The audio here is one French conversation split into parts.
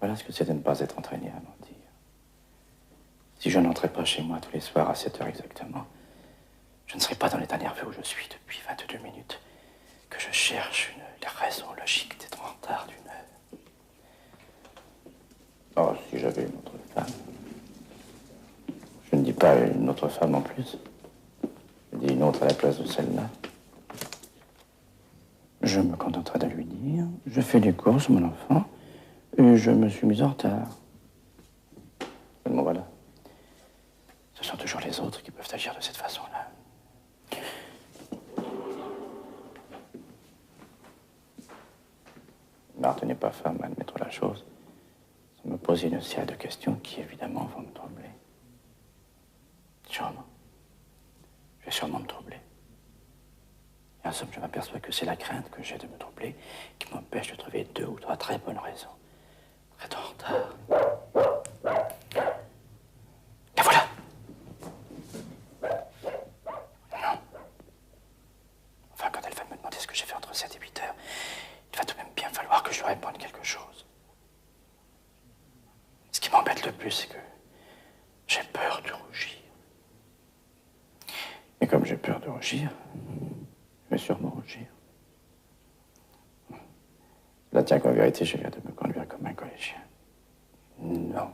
Voilà ce que c'est de ne pas être entraîné à mentir. Si je n'entrais pas chez moi tous les soirs à 7 heures exactement, je ne serais pas dans l'état nerveux où je suis depuis 22 minutes, que je cherche les raisons logiques d'être en retard d'une heure. Oh, si j'avais une autre femme. Je ne dis pas une autre femme en plus. Je dis une autre à la place de celle-là. Je me contenterai de lui dire, je fais les courses, mon enfant, et je me suis mis en retard. Seulement voilà. Ce sont toujours les autres qui peuvent agir de cette façon-là. Marthe n'est pas femme à admettre la chose, sans me poser une série de questions qui, évidemment, vont me troubler. Sûrement. Je vais sûrement me troubler. Et en somme, je m'aperçois que c'est la crainte que j'ai de me troubler qui m'empêche de trouver 2 ou 3 très bonnes raisons pour être en retard. La voilà. Non. Enfin, quand elle va me demander ce que j'ai fait entre 7 et 8 heures, il va tout de même bien falloir que je lui réponde quelque chose. Ce qui m'embête le plus, c'est que j'ai peur de rougir. Et comme j'ai peur de rougir, je vais sûrement rougir. Là, tiens qu'en vérité, je viens de me conduire comme un collégien. Non.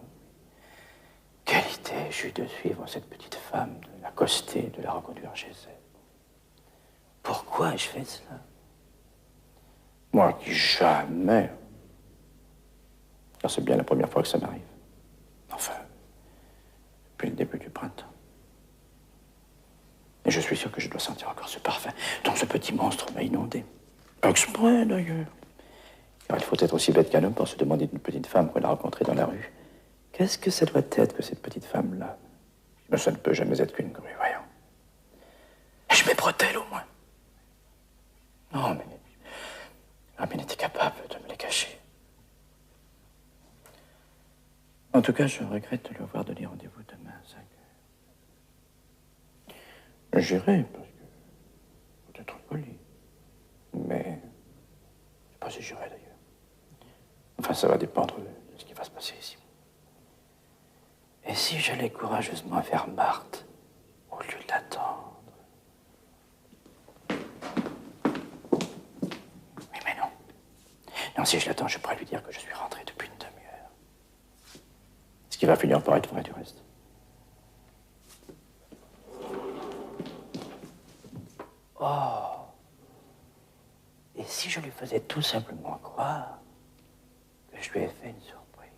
Quelle idée j'ai eu de suivre cette petite femme, de l'accoster, de la reconduire chez elle. Pourquoi ai-je fait cela? Moi qui jamais... Car c'est bien la première fois que ça m'arrive. Enfin, depuis le début du printemps. Et je suis sûr que je dois sentir encore ce parfum dont ce petit monstre m'a inondé. Exprès, d'ailleurs. Car il faut être aussi bête qu'un homme pour se demander d'une petite femme qu'on a rencontrée dans la rue. Qu'est-ce que ça doit être que cette petite femme-là? Mais ça ne peut jamais être qu'une grue, voyons. Ai-je mes bretelles, au moins? Non, mais... Amine était capable de me les cacher. En tout cas, je regrette de lui avoir donné rendez-vous demain à 5 heures. J'irai, parce que... faut être poli. Mais... je ne sais pas si j'irai, d'ailleurs. Enfin, ça va dépendre de ce qui va se passer ici. Et si j'allais courageusement vers Marthe, au lieu de l'attendre? Oui, mais non. Non, si je l'attends, je pourrais lui dire que je suis rentré depuis une demi-heure. Ce qui va finir par être vrai du reste. Oh! Et si je lui faisais tout simplement croire que je lui ai fait une surprise?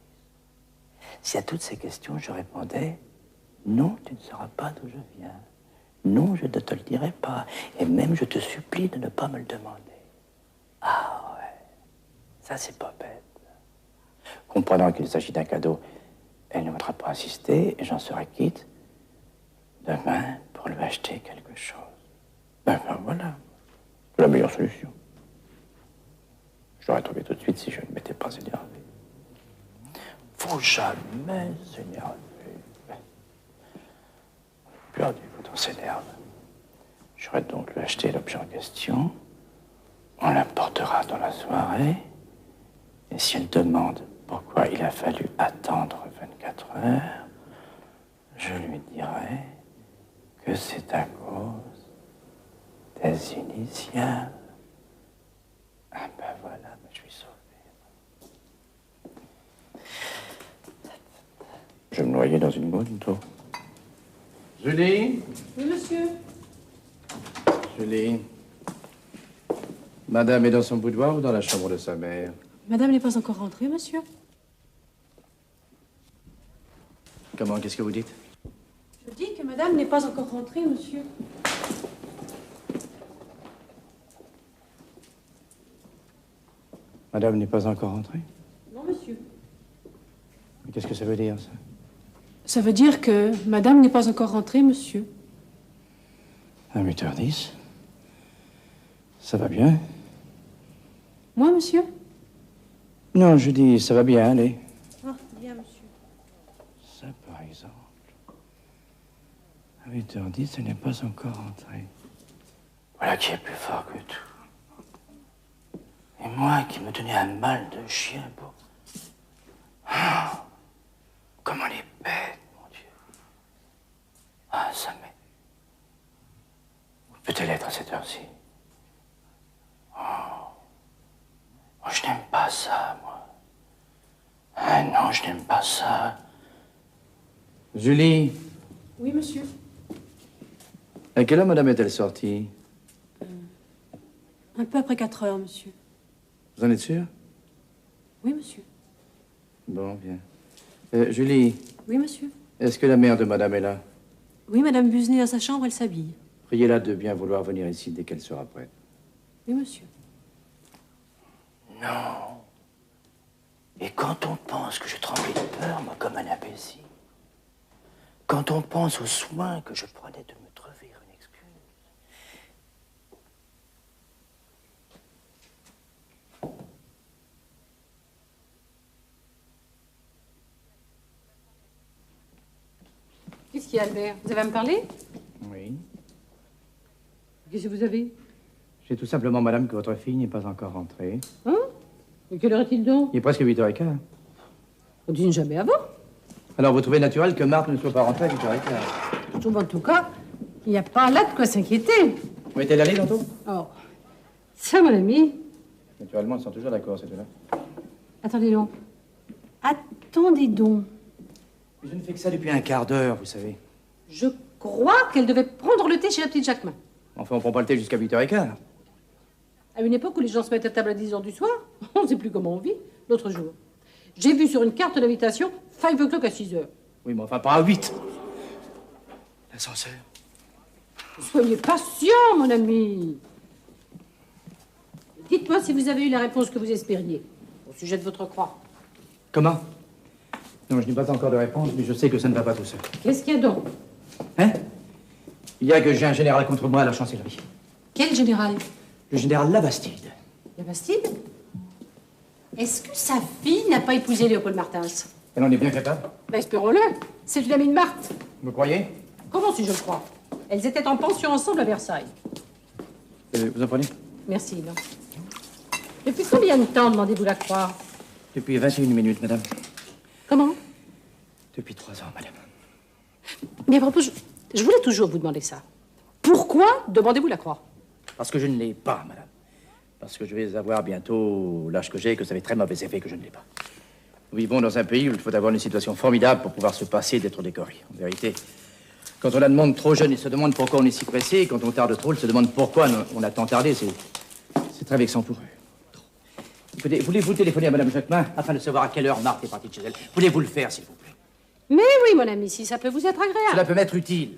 Si à toutes ces questions, je répondais « Non, tu ne sauras pas d'où je viens. Non, je ne te le dirai pas. Et même, je te supplie de ne pas me le demander. » Ah ouais, ça c'est pas bête. Comprenant qu'il s'agit d'un cadeau, elle ne voudra pas insister et j'en serai quitte demain pour lui acheter quelque chose. Ben voilà, c'est la meilleure solution. Je l'aurais trouvé tout de suite si je ne m'étais pas énervé. Faut jamais s'énerver. Perdu quand on s'énerve. J'aurais donc lui acheter l'objet en question. On l'apportera dans la soirée. Et si elle demande pourquoi il a fallu attendre 24 heures, je lui dirai que c'est à cause des initiales. Ah ben voilà, je suis sauvé. Je me noyais dans une goutte d'eau. Julie? Oui, monsieur. Julie? Madame est dans son boudoir ou dans la chambre de sa mère? Madame n'est pas encore rentrée, monsieur. Comment? Qu'est-ce que vous dites? Je dis que madame n'est pas encore rentrée, monsieur. Madame n'est pas encore rentrée? Non, monsieur. Mais qu'est-ce que ça veut dire, ça? Ça veut dire que madame n'est pas encore rentrée, monsieur. À 8h10. Ça va bien? Moi, monsieur? Non, je dis, ça va bien, allez. Ah, bien, monsieur. Ça, par exemple. À 8h10, elle n'est pas encore rentrée. Voilà qui est plus fort que tout. Et moi qui me donnais un mal de chien pour... ça, moi. Ah non, je n'aime pas ça. Julie, Oui, monsieur. à quelle heure madame est-elle sortie? Un peu après 4 heures, monsieur. Vous en êtes sûr? Oui, monsieur. Bon, bien. Julie, Oui, monsieur. est-ce que la mère de madame est là? Oui, madame Busney à sa chambre, elle s'habille. Priez-la de bien vouloir venir ici dès qu'elle sera prête. Oui, monsieur. Non. Et quand on pense que je tremblais de peur, moi, comme un imbécile, quand on pense aux soins que je prenais de me trouver une excuse, Qu'est-ce qu'il y a, Albert? Vous avez à me parler? Oui. Qu'est-ce que vous avez? J'ai tout simplement, madame, que votre fille n'est pas encore rentrée. Hein? Et quelle heure est-il donc? Il est presque 8h15. On dîne jamais avant. Alors, vous trouvez naturel que Marthe ne soit pas rentrée à 8h15? Je trouve en tout cas qu'il n'y a pas là de quoi s'inquiéter. Où est-elle allée, tantôt? Oh, ça, mon ami. Naturellement, ils sont toujours d'accord, ces deux-là. Attendez donc. Attendez donc. Je ne fais que ça depuis un quart d'heure, vous savez. Je crois qu'elle devait prendre le thé chez la petite Jacquemin. Enfin, on prend pas le thé jusqu'à 8h15. À une époque où les gens se mettent à table à 10 heures du soir, on ne sait plus comment on vit. L'autre jour, j'ai vu sur une carte d'invitation 5 o'clock à 6 heures. Oui, mais enfin, pas à 8. L'ascenseur. Soyez patient, mon ami. Dites-moi si vous avez eu la réponse que vous espériez au sujet de votre croix. Comment? Non, je n'ai pas encore de réponse, mais je sais que ça ne va pas tout seul. Qu'est-ce qu'il y a donc? Hein? Il y a que j'ai un général contre moi à la chancellerie. Quel général? Le général Labastide. La Bastide? Est-ce que sa fille n'a pas épousé Léopold Martins? Elle en est bien capable. Ben, espérons-le. C'est une amie de Marthe. Vous croyez? Comment si je le crois? Elles étaient en pension ensemble à Versailles. Vous en prenez? Merci, non. Depuis combien de temps demandez-vous la croix? Depuis 21 minutes, madame. Comment? Depuis 3 ans, madame. Mais à propos, je voulais toujours vous demander ça. Pourquoi demandez-vous la croix? Parce que je ne l'ai pas, madame. Parce que je vais avoir bientôt l'âge que j'ai et que ça fait très mauvais effet que je ne l'ai pas. Nous vivons dans un pays où il faut avoir une situation formidable pour pouvoir se passer d'être décoré. En vérité, quand on la demande trop jeune, il se demande pourquoi on est si pressé. Et quand on tarde trop, il se demande pourquoi on a tant tardé. C'est très vexant pour eux. Écoutez, voulez-vous téléphoner à madame Jacquemin afin de savoir à quelle heure Marthe est partie de chez elle? Voulez-vous le faire, s'il vous plaît? Mais oui, mon ami, si ça peut vous être agréable. Cela peut m'être utile.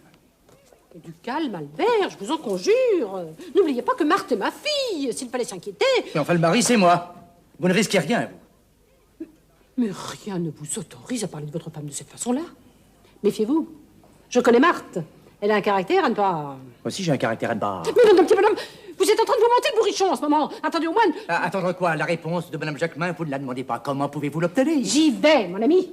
Et du calme, Albert, je vous en conjure. N'oubliez pas que Marthe est ma fille, s'il fallait s'inquiéter. Mais enfin, le mari, c'est moi. Vous ne risquez rien, vous. Mais rien ne vous autorise à parler de votre femme de cette façon-là. Méfiez-vous. Je connais Marthe. Elle a un caractère à ne pas... Moi aussi, j'ai un caractère à ne pas... Mais non, petit bonhomme, vous êtes en train de vous monter le bourrichon en ce moment. Attendez au moins... Attendre quoi? La réponse de madame Jacquemin, vous ne la demandez pas. Comment pouvez-vous l'obtenir? J'y vais, mon ami.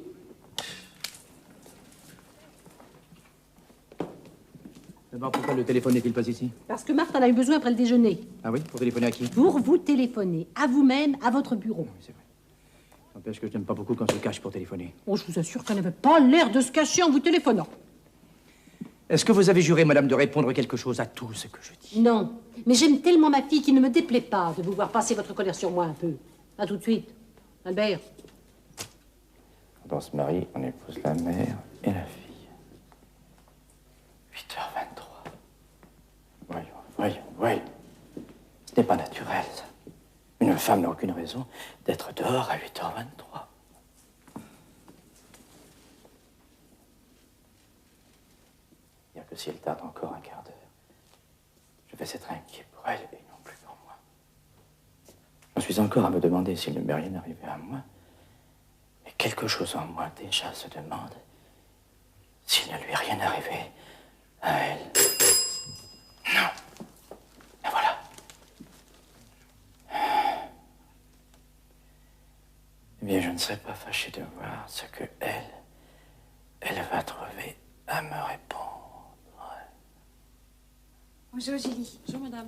D'abord, pourquoi le téléphone n'est-il pas ici? Parce que Marthe en a eu besoin après le déjeuner. Ah oui? Pour téléphoner à qui? Pour vous téléphoner, à vous-même, à votre bureau. Oui, c'est vrai. N'empêche que je n'aime pas beaucoup quand on se cache pour téléphoner. Oh, je vous assure qu'elle n'avait pas l'air de se cacher en vous téléphonant. Est-ce que vous avez juré, madame, de répondre quelque chose à tout ce que je dis? Non, mais j'aime tellement ma fille qu'il ne me déplaît pas de vous voir passer votre colère sur moi un peu. À tout de suite. Albert. quand on se marie, on épouse la mère et la fille. 8h23. Voyons. Ce n'est pas naturel, ça. Une femme n'a aucune raison d'être dehors à 8h23. Il n'y a que si elle tarde encore un quart d'heure. Je vais être inquiet pour elle et non plus pour moi. Je suis encore à me demander s'il ne m'est rien arrivé à moi. Mais quelque chose en moi déjà se demande s'il ne lui est rien arrivé à elle. Non. Et voilà. Eh bien, je ne serais pas fâché de voir ce que elle va trouver à me répondre. Bonjour Julie. Bonjour, madame.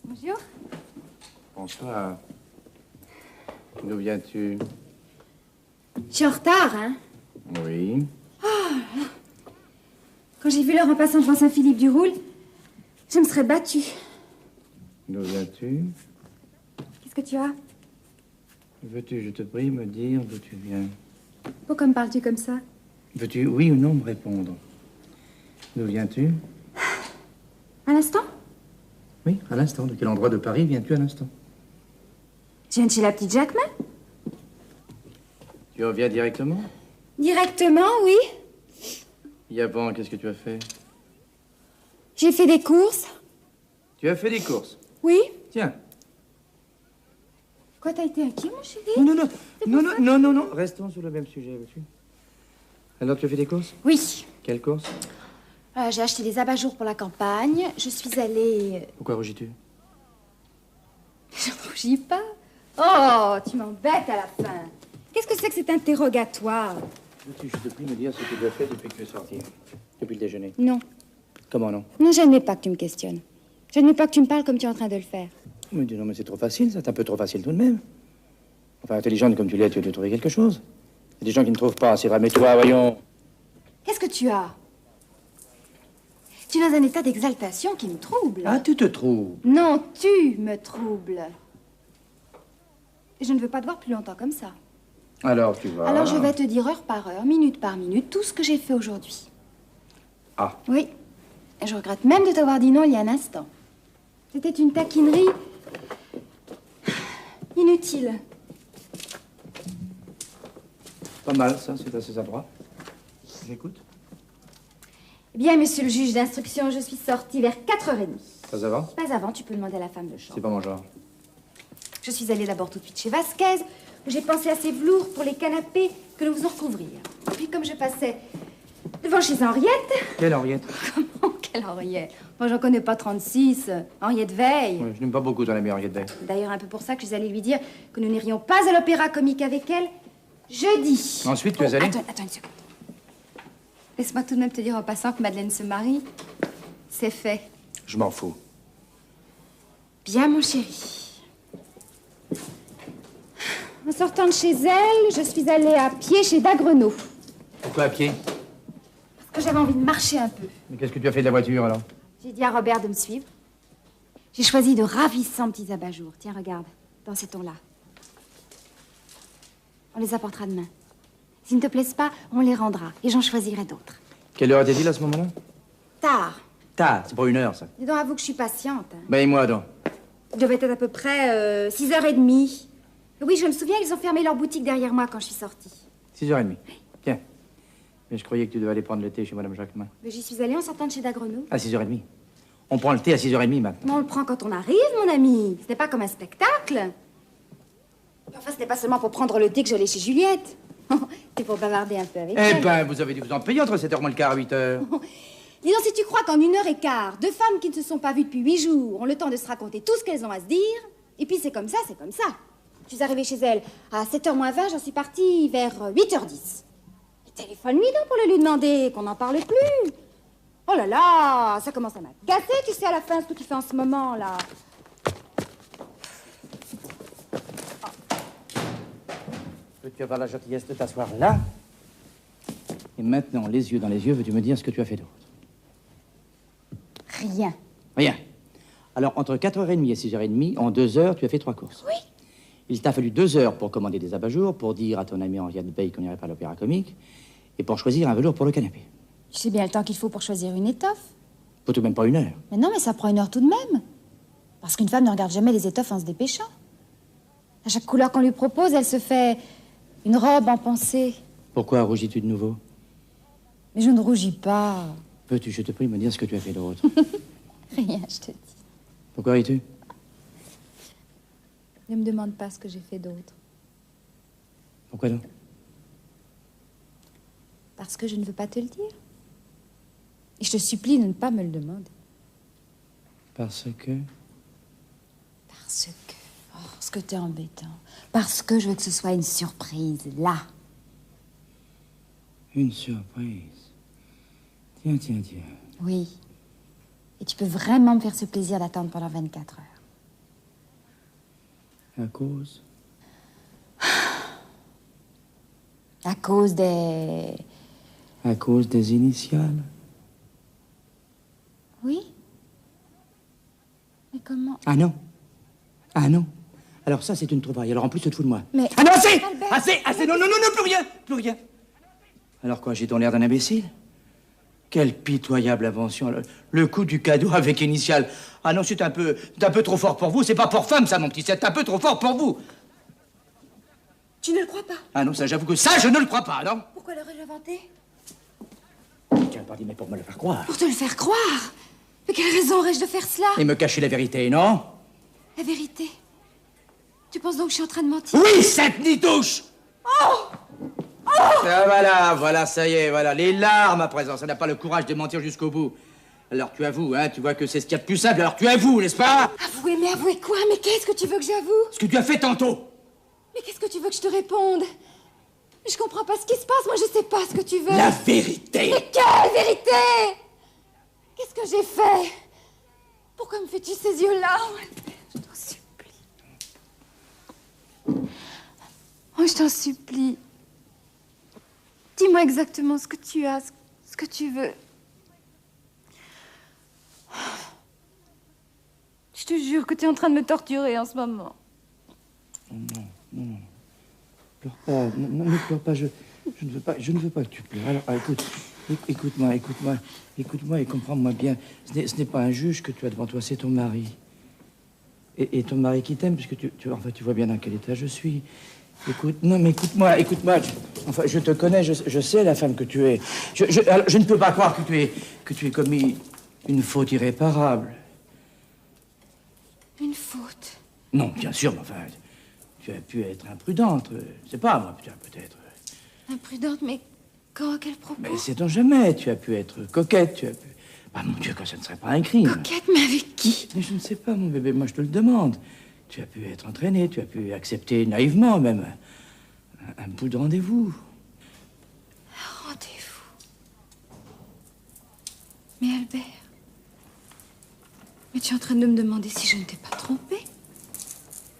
Bonjour. Bonsoir. D'où viens-tu? Je suis en retard, hein? Oui. Quand j'ai vu l'heure en passant devant Saint-Philippe-du-Roule, je me serais battue. D'où viens-tu? Qu'est-ce que tu as? Veux-tu, je te prie, me dire d'où tu viens? Pourquoi me parles-tu comme ça? Veux-tu, oui ou non, me répondre? D'où viens-tu? À l'instant? Oui, à l'instant. De quel endroit de Paris viens-tu à l'instant? Je viens de chez la petite Jacquemin. Tu reviens directement? Directement, oui. Et avant, qu'est-ce que tu as fait? J'ai fait des courses. Tu as fait des courses? Oui. Tiens. Quoi, t'as été inquiet, mon chéri? Non, non, non, non, non, non, non. Restons sur le même sujet, veux-tu? Alors, tu as fait des courses? Oui. Quelles courses? J'ai acheté des abat-jours pour la campagne. Je suis allée... Pourquoi rougis-tu? Je ne rougis pas. Oh, tu m'embêtes à la fin. Qu'est-ce que c'est que cet interrogatoire? Veux-tu, je te prie, me dire ce que tu as fait depuis que tu es sorti? Depuis le déjeuner? Non. Comment non? Non, j'admets pas que tu me questionnes. J'admets pas que tu me parles comme tu es en train de le faire. Mais dis non, mais c'est trop facile, ça. C'est un peu trop facile tout de même. Enfin, intelligente comme tu l'es, tu dois trouver quelque chose. Il y a des gens qui ne trouvent pas, c'est vrai. Mais toi, voyons... Qu'est-ce que tu as? Tu es dans un état d'exaltation qui me trouble. Ah, tu te trouves? Non, tu me troubles. Et je ne veux pas te voir plus longtemps comme ça. Alors, tu vas... Alors je vais te dire heure par heure, minute par minute, tout ce que j'ai fait aujourd'hui. Ah. Oui. Et je regrette même de t'avoir dit non il y a un instant. C'était une taquinerie inutile. Pas mal, ça, c'est assez adroit. J'écoute. Eh bien, monsieur le juge d'instruction, je suis sortie vers 4h30. Pas avant? Pas avant, tu peux demander à la femme de chambre. C'est pas mon genre. Je suis allée d'abord tout de suite chez Vasquez, où j'ai pensé à ces velours pour les canapés que nous faisons recouvrir. Et puis, comme je passais devant chez Henriette... Quelle Henriette? Comment, quelle Henriette? Moi, j'en connais pas 36. Henriette Veil. Ouais, je n'aime pas beaucoup ton amie Henriette Veil. D'ailleurs, un peu pour ça que je suis allée lui dire que nous n'irions pas à l'opéra comique avec elle jeudi. Ensuite, tu es allée? Attends une seconde. Laisse-moi tout de même te dire en passant que Madeleine se marie. C'est fait. Je m'en fous. Bien, mon chéri. En sortant de chez elle, je suis allée à pied chez Dagrenau. Pourquoi à pied? Parce que j'avais envie de marcher un peu. Mais qu'est-ce que tu as fait de la voiture, alors? J'ai dit à Robert de me suivre. J'ai choisi de ravissants petits abat-jours. Tiens, regarde, dans ces tons-là. On les apportera demain. S'ils ne te plaisent pas, on les rendra. Et j'en choisirai d'autres. Quelle heure était-il à ce moment-là? Tard. Tard, c'est pour 1 heure, ça. Dis donc, avoue que je suis patiente. Hein. Ben, et moi, donc? Il devait être à peu près 6h30. Oui, je me souviens, ils ont fermé leur boutique derrière moi quand je suis sortie. 6h30. Tiens. Mais je croyais que tu devais aller prendre le thé chez Madame Jacquemin. Mais j'y suis allée en sortant de chez Dagrenau. À 6h30. On prend le thé à 6h30 maintenant. Mais on le prend quand on arrive, mon ami. C'était pas comme un spectacle. Enfin, c'était pas seulement pour prendre le thé que j'allais chez Juliette. C'était pour bavarder un peu avec elle. Eh ben, vous avez dû vous en payer entre 7h moins le quart à 8h. Dis donc, si tu crois qu'en 1h15, deux femmes qui ne se sont pas vues depuis 8 jours ont le temps de se raconter tout ce qu'elles ont à se dire, et puis c'est comme ça, c'est comme ça. Je suis arrivée chez elle à 7h moins 20, j'en suis partie vers 8h10. Téléphone-lui donc pour le lui demander qu'on n'en parle plus. Oh là là, ça commence à m'agacer, tu sais, à la fin, ce que tu fais en ce moment, là. Tu vas avoir la gentillesse de t'asseoir là. Et maintenant, les yeux dans les yeux, veux-tu me dire ce que tu as fait d'autre? Rien. Rien. Alors, entre 4h30 et 6h30, en 2 heures, tu as fait 3 courses. Oui. Il t'a fallu 2 heures pour commander des abat-jours, pour dire à ton ami Henriette Veil qu'on n'irait pas à l'opéra comique, et pour choisir un velours pour le canapé. Tu sais bien le temps qu'il faut pour choisir une étoffe. Faut tout de même pas 1 heure. Mais non, mais ça prend 1 heure tout de même. Parce qu'une femme ne regarde jamais les étoffes en se dépêchant. À chaque couleur qu'on lui propose, elle se fait une robe en pensée. Pourquoi rougis-tu de nouveau? Mais je ne rougis pas. Peux-tu, je te prie, me dire ce que tu as fait d'autre? Rien, je te dis. Pourquoi ris-tu? Ne me demande pas ce que j'ai fait d'autre. Pourquoi donc? Parce que je ne veux pas te le dire. Et je te supplie de ne pas me le demander. Parce que... Parce que... Oh, ce que t'es embêtant. Parce que je veux que ce soit une surprise, là. Une surprise. Tiens. Oui. Et tu peux vraiment me faire ce plaisir d'attendre pendant 24 heures. À cause? À cause des... À cause des initiales. Oui? Mais comment? Ah non. Alors ça, c'est une trouvaille. Alors en plus, tu te fous de moi. Mais... Ah non, assez! Albert, Assez! Non, plus rien! Alors quoi, j'ai ton l'air d'un imbécile? Quelle pitoyable invention. Le coup du cadeau avec initiale. Ah non, c'est un peu trop fort pour vous. C'est pas pour femme, ça, mon petit. C'est un peu trop fort pour vous. Tu ne le crois pas? Ah non, ça, j'avoue que ça, je ne le crois pas, non? Pourquoi l'aurais-je inventé? Tiens, pardon, mais pour me le faire croire. Pour te le faire croire? Mais quelle raison aurais-je de faire cela? Et me cacher la vérité, non? La vérité? Tu penses donc que je suis en train de mentir? Oui, cette nitouche! Ah, voilà, ça y est, voilà. Les larmes à présent, ça n'a pas le courage de mentir jusqu'au bout. Alors tu avoues, hein, tu vois que c'est ce qu'il y a de plus simple, alors tu avoues, n'est-ce pas? Avouer, mais avouer quoi? Mais qu'est-ce que tu veux que j'avoue? Ce que tu as fait tantôt. Mais qu'est-ce que tu veux que je te réponde? Je comprends pas ce qui se passe, moi je sais pas ce que tu veux. La vérité! Mais quelle vérité? Qu'est-ce que j'ai fait? Pourquoi me fais-tu ces yeux-là? Je t'en supplie. Oh, je t'en supplie. Dis-moi exactement ce que tu as, ce que tu veux. Je te jure que tu es en train de me torturer en ce moment. Non. Pleure pas, non, ne pleure pas, je ne veux pas que tu pleures. Alors, écoute-moi et comprends-moi bien. Ce n'est pas un juge que tu as devant toi, c'est ton mari. Et ton mari qui t'aime, puisque tu vois bien dans quel état je suis. Écoute-moi. Je te connais, je sais la femme que tu es. Je ne peux pas croire que tu aies commis une faute irréparable. Une faute? Non, bien sûr, mais enfin, tu as pu être imprudente. C'est pas moi, peut-être. Imprudente, mais quand, à quel propos? Mais sait-on jamais, tu as pu être coquette, tu as pu... Ah, mon Dieu, que ça ne serait pas un crime. Coquette, mais avec qui? Mais je ne sais pas, mon bébé, moi je te le demande. Tu as pu être entraîné, tu as pu accepter naïvement même un bout de rendez-vous. Un rendez-vous? Mais Albert, mais tu es en train de me demander si je ne t'ai pas trompé?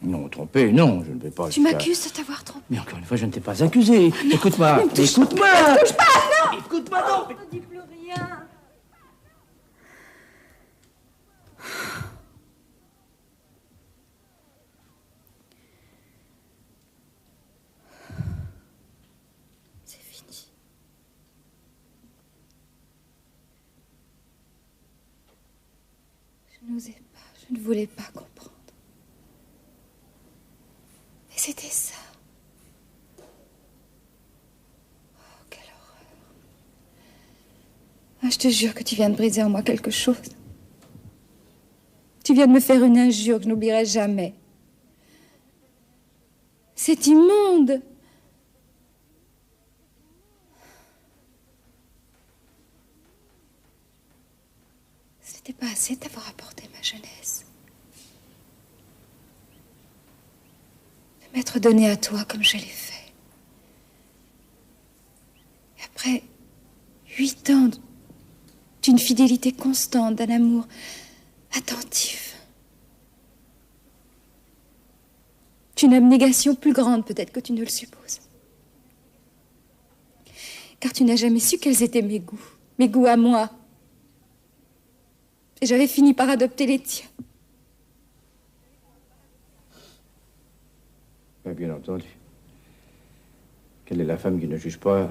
Non, trompé, non, je ne vais pas... Tu m'accuses de t'avoir trompé? Mais encore une fois, je ne t'ai pas accusé. Écoute-moi, écoute-moi. Ne touche pas, non! Écoute-moi donc. Ne dis plus rien. C'est fini. Je n'osais pas, je ne voulais pas comprendre. Et c'était ça. Oh, quelle horreur. Ah, je te jure que tu viens de briser en moi quelque chose. Tu viens de me faire une injure que je n'oublierai jamais. C'est immonde. Ce n'était pas assez de t'avoir apporté ma jeunesse. De m'être donnée à toi comme je l'ai fait. Et après 8 ans d'une fidélité constante, d'un amour attentif. D'une abnégation plus grande peut-être que tu ne le supposes. Car tu n'as jamais su quels étaient mes goûts à moi. Et j'avais fini par adopter les tiens. Bien entendu. Quelle est la femme qui ne juge pas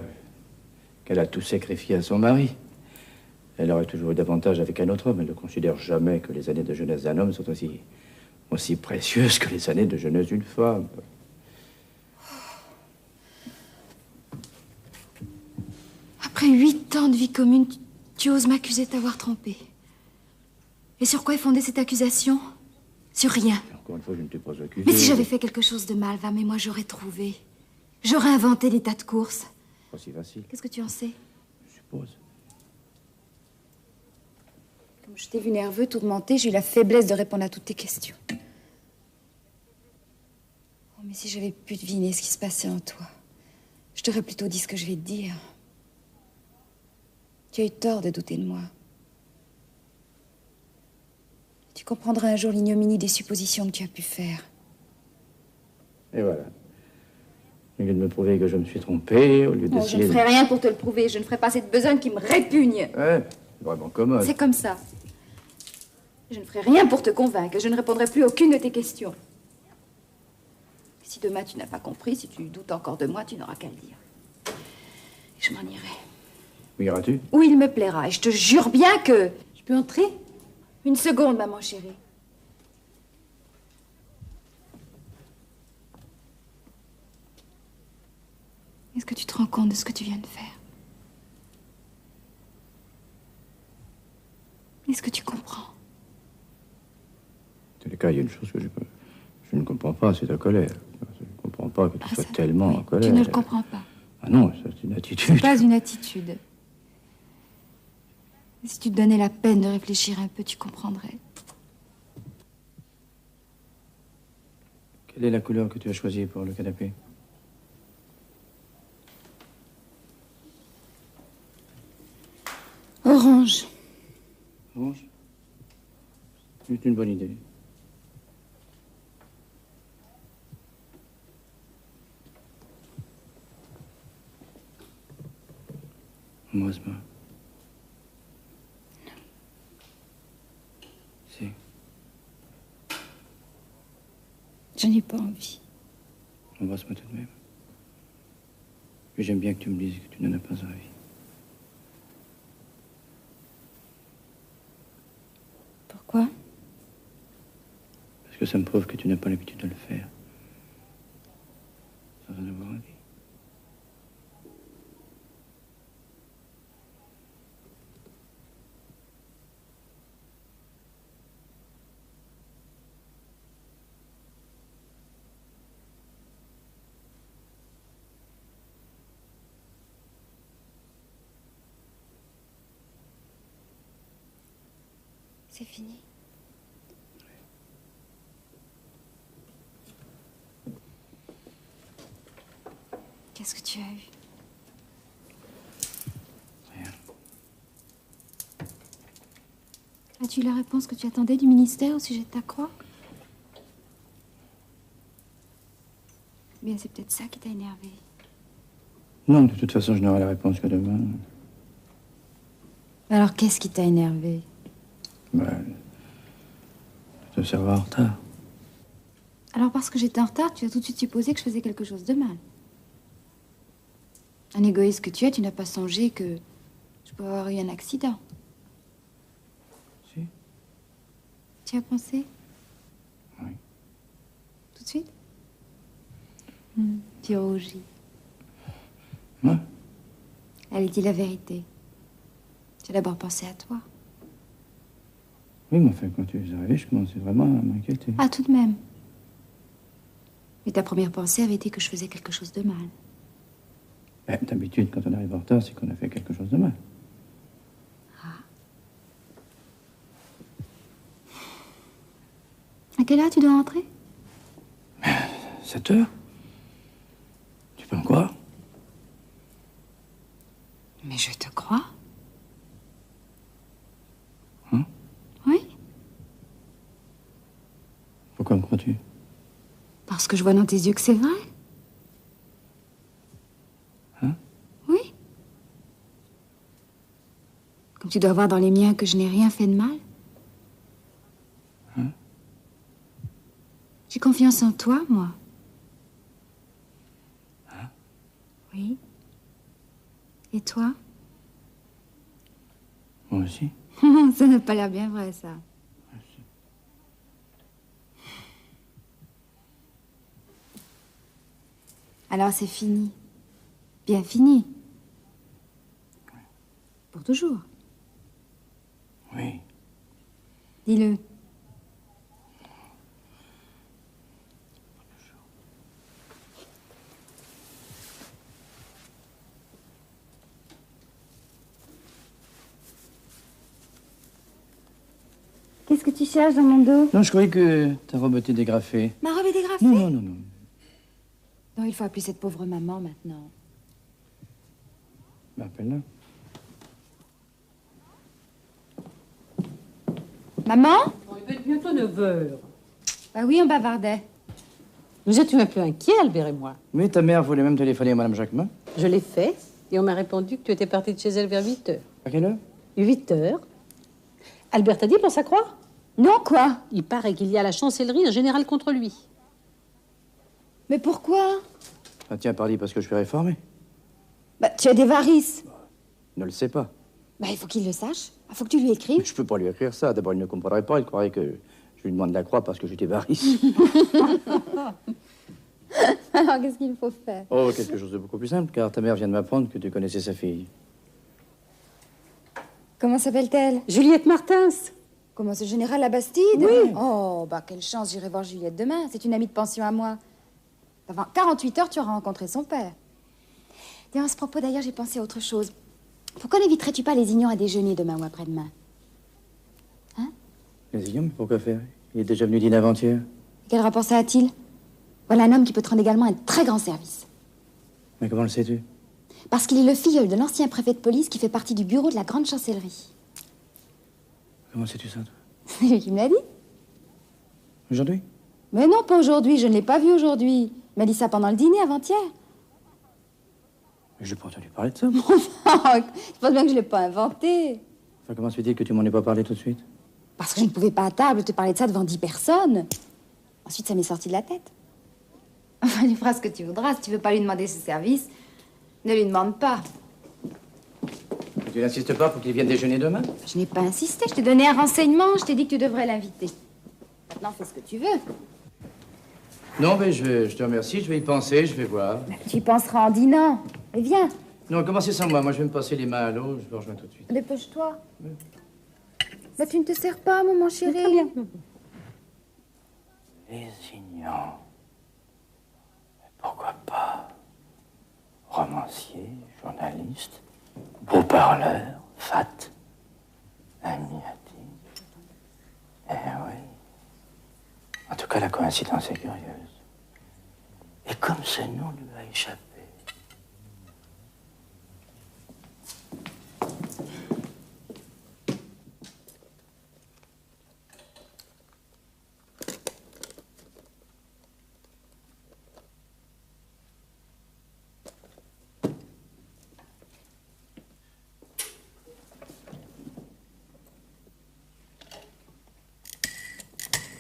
qu'elle a tout sacrifié à son mari? Elle aurait toujours eu davantage avec un autre homme. Elle ne considère jamais que les années de jeunesse d'un homme sont aussi précieuses que les années de jeunesse d'une femme. Après 8 ans de vie commune, tu oses m'accuser de t'avoir trompé. Et sur quoi est fondée cette accusation? Sur rien. Encore une fois, je ne t'ai pas accusé. Mais si j'avais fait quelque chose de mal, va, mais moi j'aurais trouvé. J'aurais inventé des tas de courses. Pas si facile, Qu'est-ce que tu en sais? je suppose. Comme je t'ai vu nerveux, tourmenté, j'ai eu la faiblesse de répondre à toutes tes questions. Oh, mais si j'avais pu deviner ce qui se passait en toi, je t'aurais plutôt dit ce que je vais te dire. Tu as eu tort de douter de moi. Tu comprendras un jour l'ignominie des suppositions que tu as pu faire. Et voilà. Au lieu de me prouver que je me suis trompé, au lieu Je d'essayer... ne ferai rien pour te le prouver. Je ne ferai pas cette besogne qui me répugne. Ouais, c'est vraiment commode. C'est comme ça. Je ne ferai rien pour te convaincre. Je ne répondrai plus à aucune de tes questions. Si demain tu n'as pas compris, si tu doutes encore de moi, tu n'auras qu'à le dire. Et je m'en irai. Où iras-tu? Où il me plaira. Et je te jure bien que... Je peux entrer? Une seconde, maman chérie. Est-ce que tu te rends compte de ce que tu viens de faire? Est-ce que tu comprends? En tous les cas, il y a une chose que je ne comprends pas, c'est ta colère. Je ne comprends pas que tu sois tellement oui, en colère. Tu ne le comprends pas. Ah non, c'est une attitude. C'est pas une attitude. Si tu te donnais la peine de réfléchir un peu, tu comprendrais. Quelle est la couleur que tu as choisie pour le canapé? Orange. Orange? C'est une bonne idée. Embrasse-moi. Si. Je n'ai pas envie. Embrasse-moi tout de même. Puis j'aime bien que tu me dises que tu n'en as pas envie. Pourquoi? Parce que ça me prouve que tu n'as pas l'habitude de le faire. Sans en avoir envie. C'est fini. Qu'est-ce que tu as eu? Rien. As-tu eu la réponse que tu attendais du ministère au sujet de ta croix? Bien, c'est peut-être ça qui t'a énervé. Non, de toute façon, je n'aurai la réponse que demain. Alors, qu'est-ce qui t'a énervé? Je te serve en retard. Alors, parce que j'étais en retard, tu as tout de suite supposé que je faisais quelque chose de mal. Un égoïste que tu es, tu n'as pas songé que je peux avoir eu un accident. Si. Tu as pensé? Oui. Tout de suite? Tu rougis. Moi? Allez, dis la vérité. Tu as d'abord pensé à toi. Oui, mais enfin, quand tu es arrivé, je commençais vraiment à m'inquiéter. Ah, tout de même. Mais ta première pensée avait été que je faisais quelque chose de mal. D'habitude, quand on arrive en retard, c'est qu'on a fait quelque chose de mal. À quelle heure tu dois rentrer? 7 heures? Tu peux me croire? Mais je te crois. Hein? Oui. Pourquoi me crois-tu? Parce que je vois dans tes yeux que c'est vrai. Hein? Oui. Comme tu dois voir dans les miens que je n'ai rien fait de mal. Hein? J'ai confiance en toi, moi. Hein? Oui. Et toi? Moi aussi. Ça n'a pas l'air bien vrai, ça. Alors c'est fini. Bien fini. Pour toujours. Oui. Dis-le. Qu'est-ce que tu cherches dans mon dos? Non, je croyais que ta robe était dégrafée. Ma robe est dégrafée? Non, non, non, non. Non, il faut appeler cette pauvre maman maintenant. Ben, appelle-la. Maman? Bon, il va être bientôt 9 heures. Bah oui, on bavardait. Nous étions un peu inquiets, Albert et moi. Mais ta mère voulait même téléphoner à Madame Jacquemin. Je l'ai fait et on m'a répondu que tu étais partie de chez elle vers 8 heures. À quelle heure? 8 heures. Albert t'a dit pour sa croix? Non, quoi? Il paraît qu'il y a à la chancellerie un général contre lui. Mais pourquoi? Ah tiens, pardi, parce que je suis réformé. Bah, tu as des varices. Il ne le sait pas. Bah, il faut qu'il le sache. Il faut que tu lui écrives. Je peux pas lui écrire ça. D'abord, il ne comprendrait pas. Il croirait que je lui demande la croix parce que j'ai des varices. Alors, qu'est-ce qu'il faut faire? Oh, quelque chose de beaucoup plus simple, car ta mère vient de m'apprendre que tu connaissais sa fille. Comment s'appelle-t-elle? Juliette Martins. Comment, ce général la Bastide? Oui. Oh, bah, quelle chance, j'irai voir Juliette demain. C'est une amie de pension à moi. Avant 48 heures, tu auras rencontré son père. Tiens, à ce propos, d'ailleurs, j'ai pensé à autre chose. Pourquoi n'inviterais-tu pas les Ignons à déjeuner demain ou après-demain? Hein? Les Ignons, mais pourquoi faire? Il est déjà venu dîner avant-hier. Quel rapport ça a-t-il? Voilà un homme qui peut te rendre également un très grand service. Mais comment le sais-tu? Parce qu'il est le filleul de l'ancien préfet de police qui fait partie du bureau de la grande chancellerie. Comment sais-tu ça, toi? C'est lui qui me l'a dit. Aujourd'hui? Mais non, pas aujourd'hui, je ne l'ai pas vu aujourd'hui. Il m'a dit ça pendant le dîner avant-hier. Mais je n'ai pas entendu parler de ça. Je pense bien que je ne l'ai pas inventé. Enfin, comment se fait-il que tu m'en aies pas parlé tout de suite? Parce que je ne pouvais pas à table te parler de ça devant 10 personnes. Ensuite, ça m'est sorti de la tête. Enfin, tu feras ce que tu voudras. Si tu veux pas lui demander ce service, ne lui demande pas. Tu n'insistes pas pour qu'il vienne déjeuner demain? Je n'ai pas insisté. Je t'ai donné un renseignement. Je t'ai dit que tu devrais l'inviter. Maintenant, fais ce que tu veux. Non, mais je te remercie. Je vais y penser, je vais voir. Tu y penseras en dînant. Et viens, Non, commencez sans moi. Moi, je vais me passer les mains à l'eau. Je vous rejoins tout de suite. dépêche-toi. Bah, tu ne te sers pas, maman chérie. Très bien. Les Ignons. Mais pourquoi pas? Romancier, journaliste, beau parleur, fat, ami intime. Eh oui. En tout cas, la coïncidence est curieuse. Et comme ce nom lui a échappé.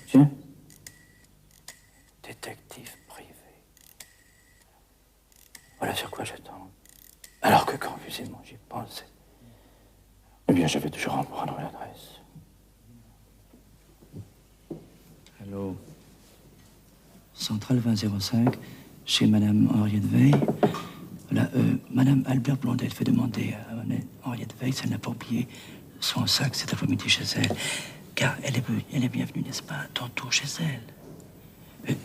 Tiens. Détective privé. Voilà sur quoi je tombe. Alors que confusément j'y pensais. Eh bien, je vais toujours en prendre l'adresse. Allô? Centrale 2005, chez Madame Henriette Veil. Voilà, Madame Albert Blondet fait demander à Madame Henriette Veil si elle n'a pas oublié son sac cet après-midi chez elle. Car elle est bienvenue, n'est-ce pas, tantôt chez elle.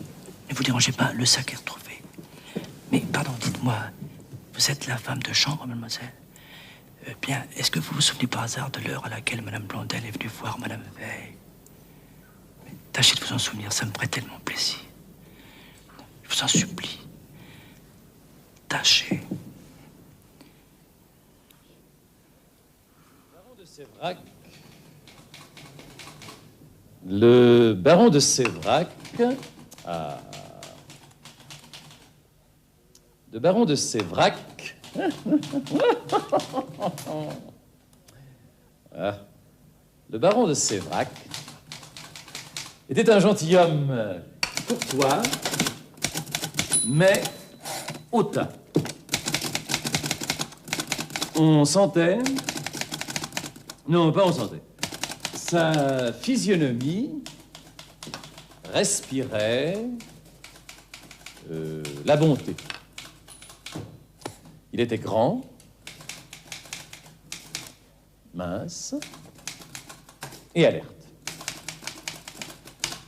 Ne vous dérangez pas, le sac est retrouvé. Mais, pardon, dites-moi, vous êtes la femme de chambre, mademoiselle? Bien, est-ce que vous vous souvenez par hasard de l'heure à laquelle Madame Blondel est venue voir Madame Veil? Mais tâchez de vous en souvenir, ça me ferait tellement plaisir. Je vous en supplie. Tâchez. Le baron de Sévrac. Ah. Le baron de Sévrac. Ah. Le baron de Sévrac était un gentilhomme courtois, mais hautain. On sentait. Non, pas on sentait. Sa physionomie respirait la bonté. Il était grand, mince et alerte.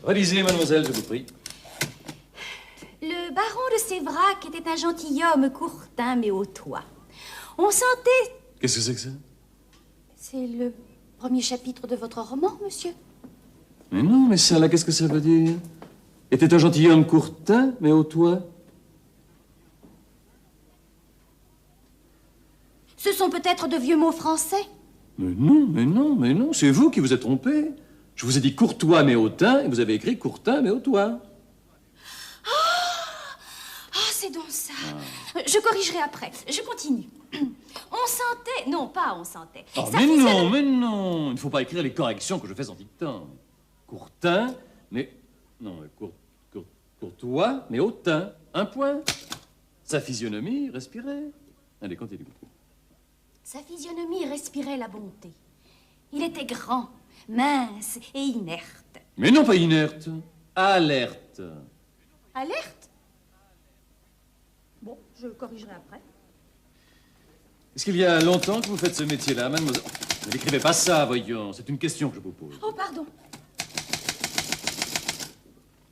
Relisez, mademoiselle, je vous prie. Le baron de Sévrac était un gentilhomme courtin mais au toit. On sentait... Qu'est-ce que c'est que ça? C'est le premier chapitre de votre roman, monsieur. Mais non, mais ça, là, qu'est-ce que ça veut dire? Était un gentilhomme courtin, mais au toit. Ce sont peut-être de vieux mots français. Mais non, mais non, mais non, c'est vous qui vous êtes trompé. Je vous ai dit courtois, mais hautain, et vous avez écrit courtin, mais au toit. Ah, c'est donc ça. Je corrigerai après. Je continue. On sentait... Non, pas on sentait. Oh, Sa mais physionomie- non, mais non. Il ne faut pas écrire les corrections que je fais en dictant. Courtin, mais... Non, mais courtois, mais hautain. Un point. Sa physionomie respirait. Allez, continue. Sa physionomie respirait la bonté. Il était grand, mince et inerte. Mais non, pas inerte. Alerte. Alerte? Bon, je le corrigerai après. Est-ce qu'il y a longtemps que vous faites ce métier-là, mademoiselle? Ne l'écrivez pas ça, voyons. C'est une question que je vous pose. Oh, pardon.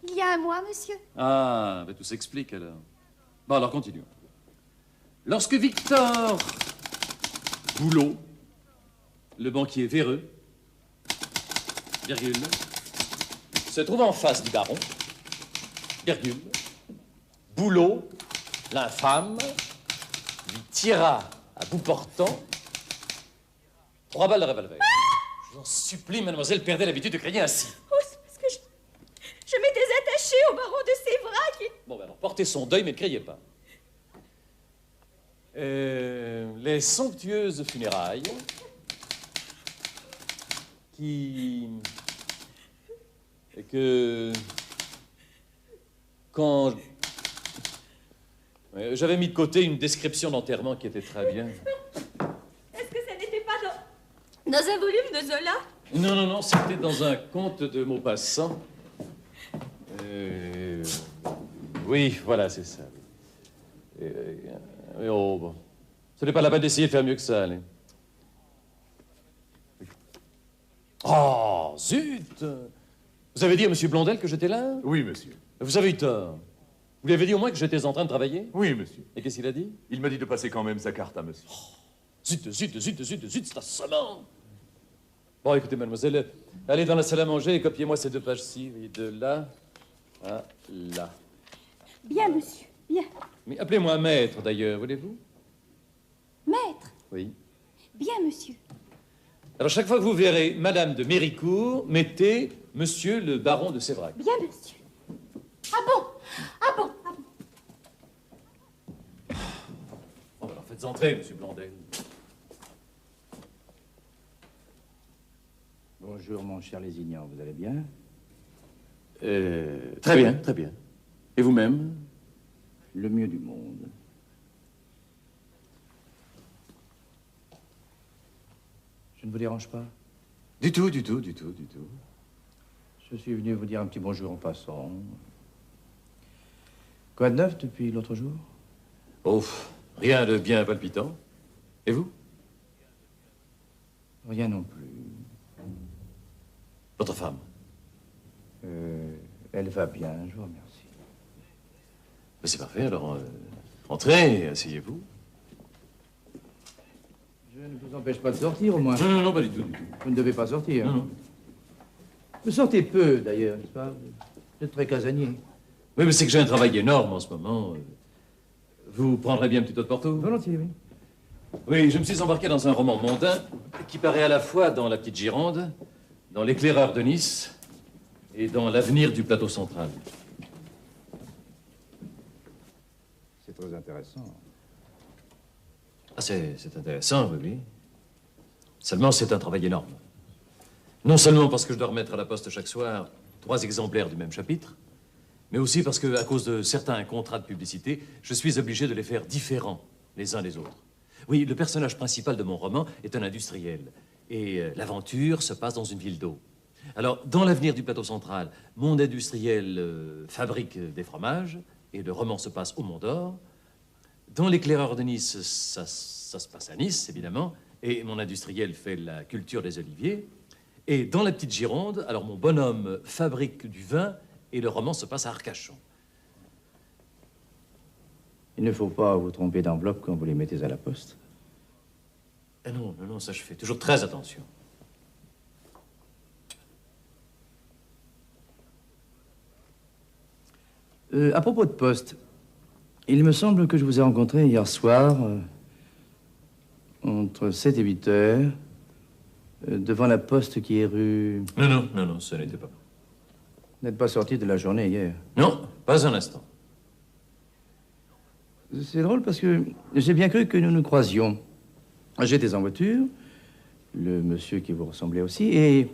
Il y a un mois, monsieur. Ah, ben tout s'explique alors. Bon, alors continuons. Lorsque Victor Boulot, le banquier véreux, virgule, se trouve en face du baron, virgule, Boulot, l'infâme, lui tira à bout portant 3 balles de revolver. Je vous en supplie, mademoiselle, perdez l'habitude de crier ainsi. Oh, c'est parce que je m'étais attachée au baron de Sévrac. Bon, ben alors, portez son deuil, mais ne criez pas. Les somptueuses funérailles quand j'avais mis de côté une description d'enterrement qui était très bien. Est-ce que ça n'était pas dans un volume de Zola? Non, non, non, c'était dans un conte de Maupassant. Oui, voilà, c'est ça. Oh, bon. Ce n'est pas la peine d'essayer de faire mieux que ça, allez. Oh, zut! Vous avez dit à M. Blondel que j'étais là? Oui, monsieur. Vous avez eu tort. Vous lui avez dit au moins que j'étais en train de travailler? Oui, monsieur. Et qu'est-ce qu'il a dit? Il m'a dit de passer quand même sa carte à monsieur. Zut, zut, zut, zut, zut, c'est assommant! Bon, écoutez, mademoiselle, allez dans la salle à manger et copiez-moi ces 2 pages-ci, de là à là. Bien, monsieur, bien. Mais appelez-moi maître, d'ailleurs, voulez-vous? Maître? Oui. Bien, monsieur. Alors, chaque fois que vous verrez Madame de Méricourt, mettez Monsieur le baron de Sévrac. Bien, monsieur. Ah bon? Ah bon? Ah bon? Bon, alors faites entrer, Monsieur Blondel. Bonjour, mon cher Lézignan, vous allez bien? Très bien, très bien. Et vous-même? Le mieux du monde. Je ne vous dérange pas? Du tout, du tout, du tout, du tout. Je suis venu vous dire un petit bonjour en passant. Quoi de neuf depuis l'autre jour? Oh, rien de bien palpitant. Et vous? Rien non plus. Votre femme? Elle va bien, je vous remercie. Ben, c'est parfait, alors entrez, asseyez-vous. Je ne vous empêche pas de sortir, au moins. Non, non, non, pas du tout, du tout. Vous ne devez pas sortir. Non, non. Vous sortez peu, d'ailleurs, n'est-ce pas? Vous êtes très casanier. Oui, mais c'est que j'ai un travail énorme en ce moment. Vous prendrez bien un petit autre porto? Volontiers, oui. Oui, je me suis embarqué dans un roman mondain qui paraît à la fois dans La Petite Gironde, dans L'éclaireur de Nice et dans L'avenir du plateau central. C'est très intéressant. Ah, c'est intéressant, oui, oui. Seulement, c'est un travail énorme. Non seulement parce que je dois remettre à la poste chaque soir 3 exemplaires du même chapitre, mais aussi parce que, à cause de certains contrats de publicité, je suis obligé de les faire différents les uns des autres. Oui, le personnage principal de mon roman est un industriel, et l'aventure se passe dans une ville d'eau. Alors, dans L'avenir du plateau central, mon industriel fabrique des fromages, et le roman se passe au Mont d'Or. Dans L'éclaireur de Nice, ça se passe à Nice, évidemment, et mon industriel fait la culture des oliviers. Et dans La Petite Gironde, alors mon bonhomme fabrique du vin, et le roman se passe à Arcachon. Il ne faut pas vous tromper d'enveloppe quand vous les mettez à la poste. Ah non, non, non, ça je fais toujours très attention. À propos de poste, il me semble que je vous ai rencontré hier soir, entre 7 et 8 heures, devant la poste qui est rue... Non, non, non, non, ce n'était pas. Vous n'êtes pas sorti de la journée hier. Non, pas un instant. C'est drôle parce que j'ai bien cru que nous nous croisions. J'étais en voiture, le monsieur qui vous ressemblait aussi, et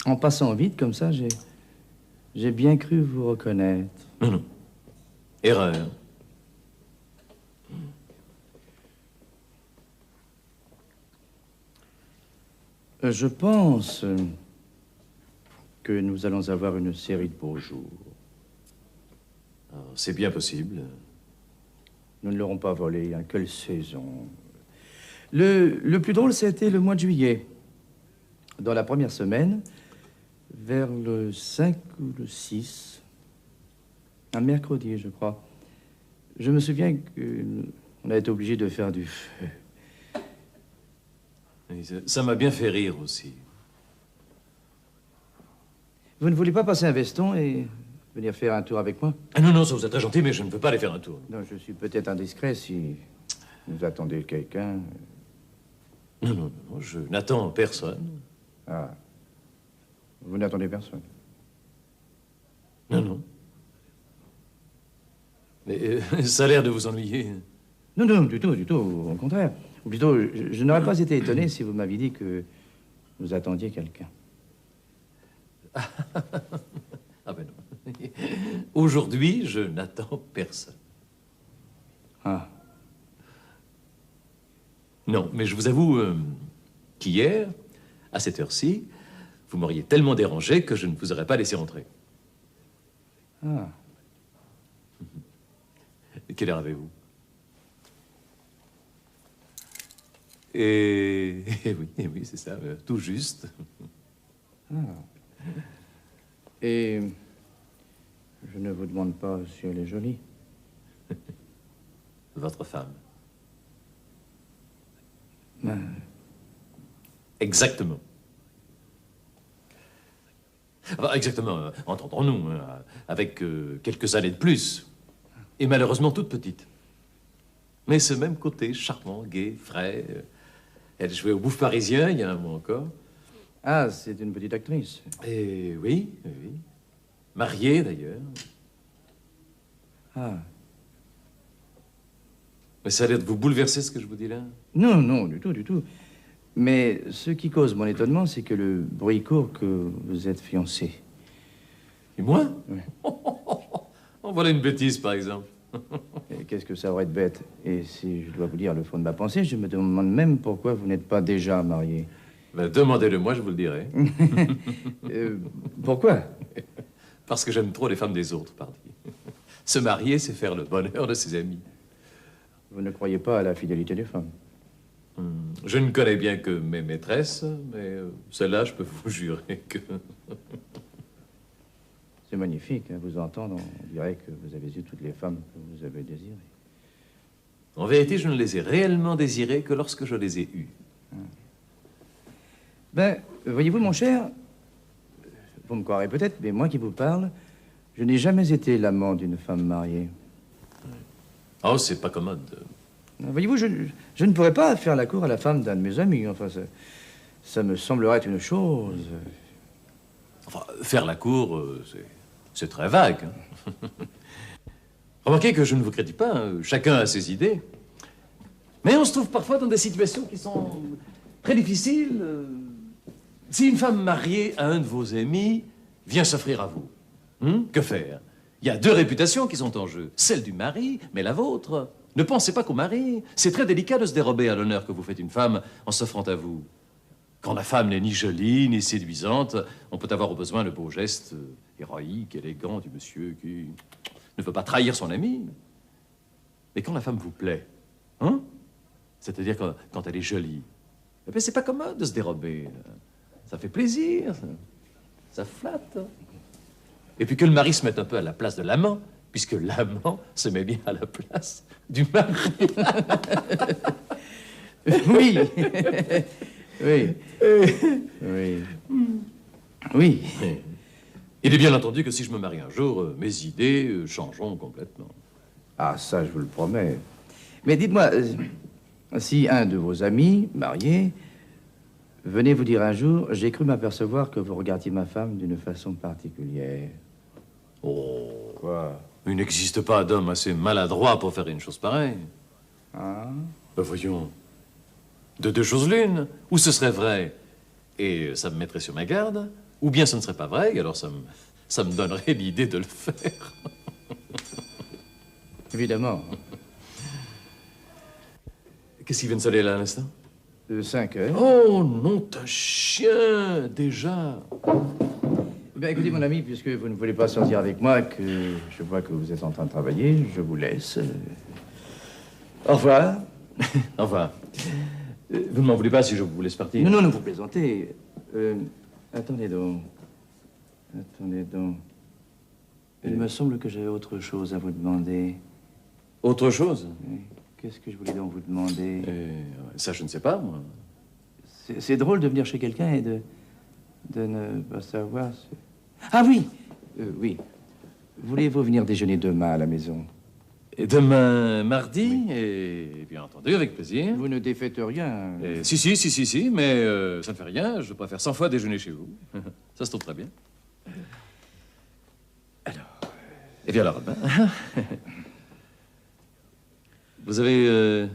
en passant vite comme ça, j'ai bien cru vous reconnaître. Non, non. Erreur. Je pense que nous allons avoir une série de beaux jours. C'est bien possible. Nous ne l'aurons pas volé, hein, quelle saison. Le plus drôle, c'était le mois de juillet. Dans la première semaine, vers le 5 ou le 6, un mercredi, je crois. Je me souviens qu'on a été obligé de faire du feu. Ça m'a bien fait rire aussi. Vous ne voulez pas passer un veston et venir faire un tour avec moi? Ah non, non, ça vous est très gentil, mais je ne peux pas aller faire un tour. Non, je suis peut-être indiscret si vous attendez quelqu'un. Non, non, non, je n'attends personne. Ah. Vous n'attendez personne? Non, non. Mais ça a l'air de vous ennuyer. Non, non, du tout, au contraire. Ou plutôt, je n'aurais pas été étonné si vous m'aviez dit que vous attendiez quelqu'un. Ah ben non. Aujourd'hui, je n'attends personne. Ah. Non, mais je vous avoue qu'hier, à cette heure-ci, vous m'auriez tellement dérangé que je ne vous aurais pas laissé rentrer. Ah. Quelle heure avez-vous? Et oui, c'est ça, tout juste. Ah. Et je ne vous demande pas si elle est jolie. Votre femme. Ben, Exactement. Enfin, exactement, entendons-nous, hein, avec quelques années de plus. Et malheureusement toute petite. Mais ce même côté charmant, gai, frais. Elle jouait au Bouffe parisien il y a un mois encore. ah, c'est une petite actrice. Et oui. Mariée d'ailleurs. Ah. Mais ça a l'air de vous bouleverser ce que je vous dis là. Non, non, du tout. Mais ce qui cause mon étonnement, c'est que le bruit court que vous êtes fiancé. Et moi? Oui. Oh, voilà une bêtise par exemple. Et qu'est-ce que ça aurait de bête? Et si je dois vous dire le fond de ma pensée, je me demande même pourquoi vous n'êtes pas déjà marié. Ben, demandez-le moi, je vous le dirai. Pourquoi? Parce que j'aime trop les femmes des autres, pardi. Se marier, c'est faire le bonheur de ses amis. Vous ne croyez pas à la fidélité des femmes? Je ne connais bien que mes maîtresses, mais celle-là, je peux vous jurer que... C'est magnifique, hein, vous entendre. On dirait que vous avez eu toutes les femmes que vous avez désirées. En vérité, je ne les ai réellement désirées que lorsque je les ai eues. Ben, voyez-vous, mon cher, vous me croirez peut-être, mais moi qui vous parle, je n'ai jamais été l'amant d'une femme mariée. Oh, c'est pas commode. Voyez-vous, je ne pourrais pas faire la cour à la femme d'un de mes amis. Enfin, ça me semblerait une chose... Enfin, faire la cour, c'est très vague. Hein. Remarquez que je ne vous critique pas, hein. Chacun a ses idées. Mais on se trouve parfois dans des situations qui sont très difficiles. Si une femme mariée à un de vos amis vient s'offrir à vous, que faire? Il y a deux réputations qui sont en jeu. Celle du mari, mais la vôtre. Ne pensez pas qu'au mari. C'est très délicat de se dérober à l'honneur que vous faites une femme en s'offrant à vous. Quand la femme n'est ni jolie, ni séduisante, on peut avoir au besoin le beau geste héroïque, élégant du monsieur qui ne veut pas trahir son ami. Mais quand la femme vous plaît, hein? C'est-à-dire quand elle est jolie, eh bien, c'est pas commode de se dérober. Ça fait plaisir, ça flatte. Et puis que le mari se mette un peu à la place de l'amant, puisque l'amant se met bien à la place du mari. Oui. Oui. Oui. Oui. Il est bien entendu que si je me marie un jour, mes idées changeront complètement. Ah, ça, je vous le promets. Mais dites-moi, si un de vos amis, marié, venait vous dire un jour, j'ai cru m'apercevoir que vous regardiez ma femme d'une façon particulière. Oh. Quoi? Il n'existe pas d'homme assez maladroit pour faire une chose pareille. Ah? Ben voyons. De deux choses l'une. Ou ce serait vrai, et ça me mettrait sur ma garde, ou bien ce ne serait pas vrai, et alors ça me donnerait l'idée de le faire. Évidemment. Qu'est-ce qui vient de sonner là à l'instant? 5 heures. Oh, non, t'as chien, déjà. Ben, écoutez, mon ami, puisque vous ne voulez pas sortir avec moi, que je vois que vous êtes en train de travailler, je vous laisse. Au revoir. Au revoir. Vous ne m'en voulez pas si je vous laisse partir? Non, non, non, vous plaisantez. Attendez donc. Attendez donc. Il me semble que j'ai autre chose à vous demander. Autre chose? Oui. Qu'est-ce que je voulais donc vous demander? Ça, je ne sais pas, moi. C'est drôle de venir chez quelqu'un et de ne pas savoir... Ah oui! Oui. Voulez-vous venir déjeuner demain à la maison? Et demain, mardi, et bien entendu, avec plaisir. Vous ne défaites rien. Si, mais ça ne fait rien. Je préfère 100 fois déjeuner chez vous. Ça se trouve très bien. Alors... Et bien alors, demain. Vous avez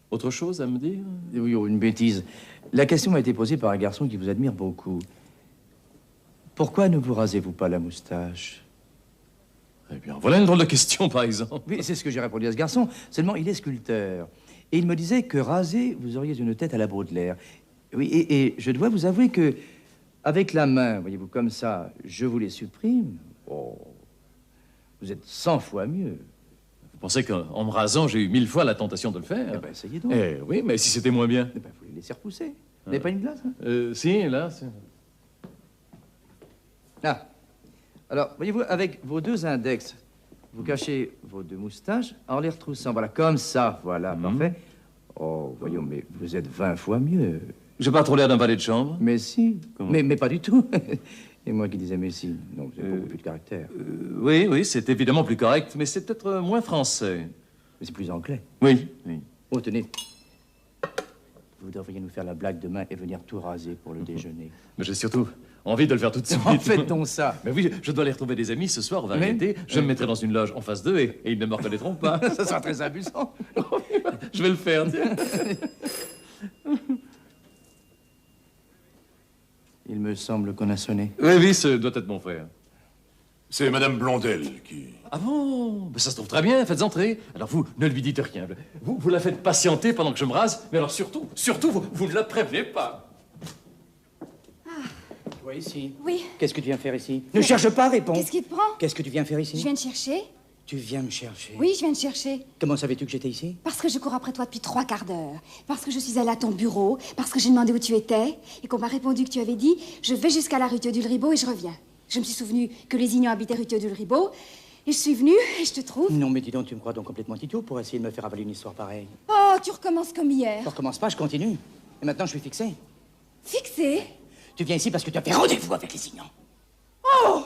autre chose à me dire? Oui, une bêtise. La question m'a été posée par un garçon qui vous admire beaucoup. Pourquoi ne vous rasez-vous pas la moustache? Eh bien, voilà une drôle de question, par exemple. Oui, c'est ce que j'ai répondu à ce garçon. Seulement, il est sculpteur. Et il me disait que rasé, vous auriez une tête à la Baudelaire. Oui, et je dois vous avouer que, avec la main, voyez-vous, comme ça, je vous les supprime. Oh, vous êtes 100 fois mieux. Vous pensez qu'en me rasant, j'ai eu 1000 fois la tentation de le faire? Eh ben, essayez donc. Eh oui, mais si c'était moins bien. Eh ben, vous les laissez repousser. Vous n'avez pas une glace, hein? Si, là, c'est... Ah. Alors, voyez-vous, avec vos 2 index, vous cachez vos 2 moustaches en les retroussant. Voilà, comme ça, voilà, parfait. Oh, voyons, mais vous êtes 20 fois mieux. J'ai pas trop l'air d'un valet de chambre? Mais si. Comment? Mais pas du tout. Et moi qui disais mais si. Non, vous avez beaucoup plus de caractère. Oui, c'est évidemment plus correct, mais c'est peut-être moins français. Mais c'est plus anglais. Oui. Oh, tenez. Vous devriez nous faire la blague demain et venir tout raser pour le déjeuner. Mais j'ai surtout envie de le faire tout de suite. En fait, donc ça. Mais oui, je dois aller retrouver des amis ce soir au variété. Je me mettrai dans une loge en face d'eux et ils ne me reconnaîtront pas. Ça sera très amusant. Je vais le faire, tiens. Il me semble qu'on a sonné. Oui, ce doit être mon frère. C'est Madame Blondel qui... Ah bon? Ben, ça se trouve très bien, faites entrer. Alors vous, ne lui dites rien. Vous la faites patienter pendant que je me rase, mais alors surtout, vous ne la prévenez pas. Toi ici. Oui. Qu'est-ce que tu viens faire ici? Ne cherche pas, réponds. Qu'est-ce qui te prend? Qu'est-ce que tu viens faire ici? Je viens te chercher. Tu viens me chercher? Oui, je viens te chercher. Comment savais-tu que j'étais ici? Parce que je cours après toi depuis 3 quarts d'heure. Parce que je suis allée à ton bureau. Parce que j'ai demandé où tu étais. Et qu'on m'a répondu que tu avais dit « Je vais jusqu'à la rue Théodule-Ribaud et je reviens ». Je me suis souvenu que les Ignans habitaient rue Théodule-Ribaud. Et je suis venue et je te trouve. Non, mais dis donc, tu me crois donc complètement idiot pour essayer de me faire avaler une histoire pareille. Oh, tu recommences comme hier. Je recommence pas, je continue. Et maintenant, je suis fixé. Fixé. Tu viens ici parce que tu as fait rendez-vous avec les Ignans. Oh!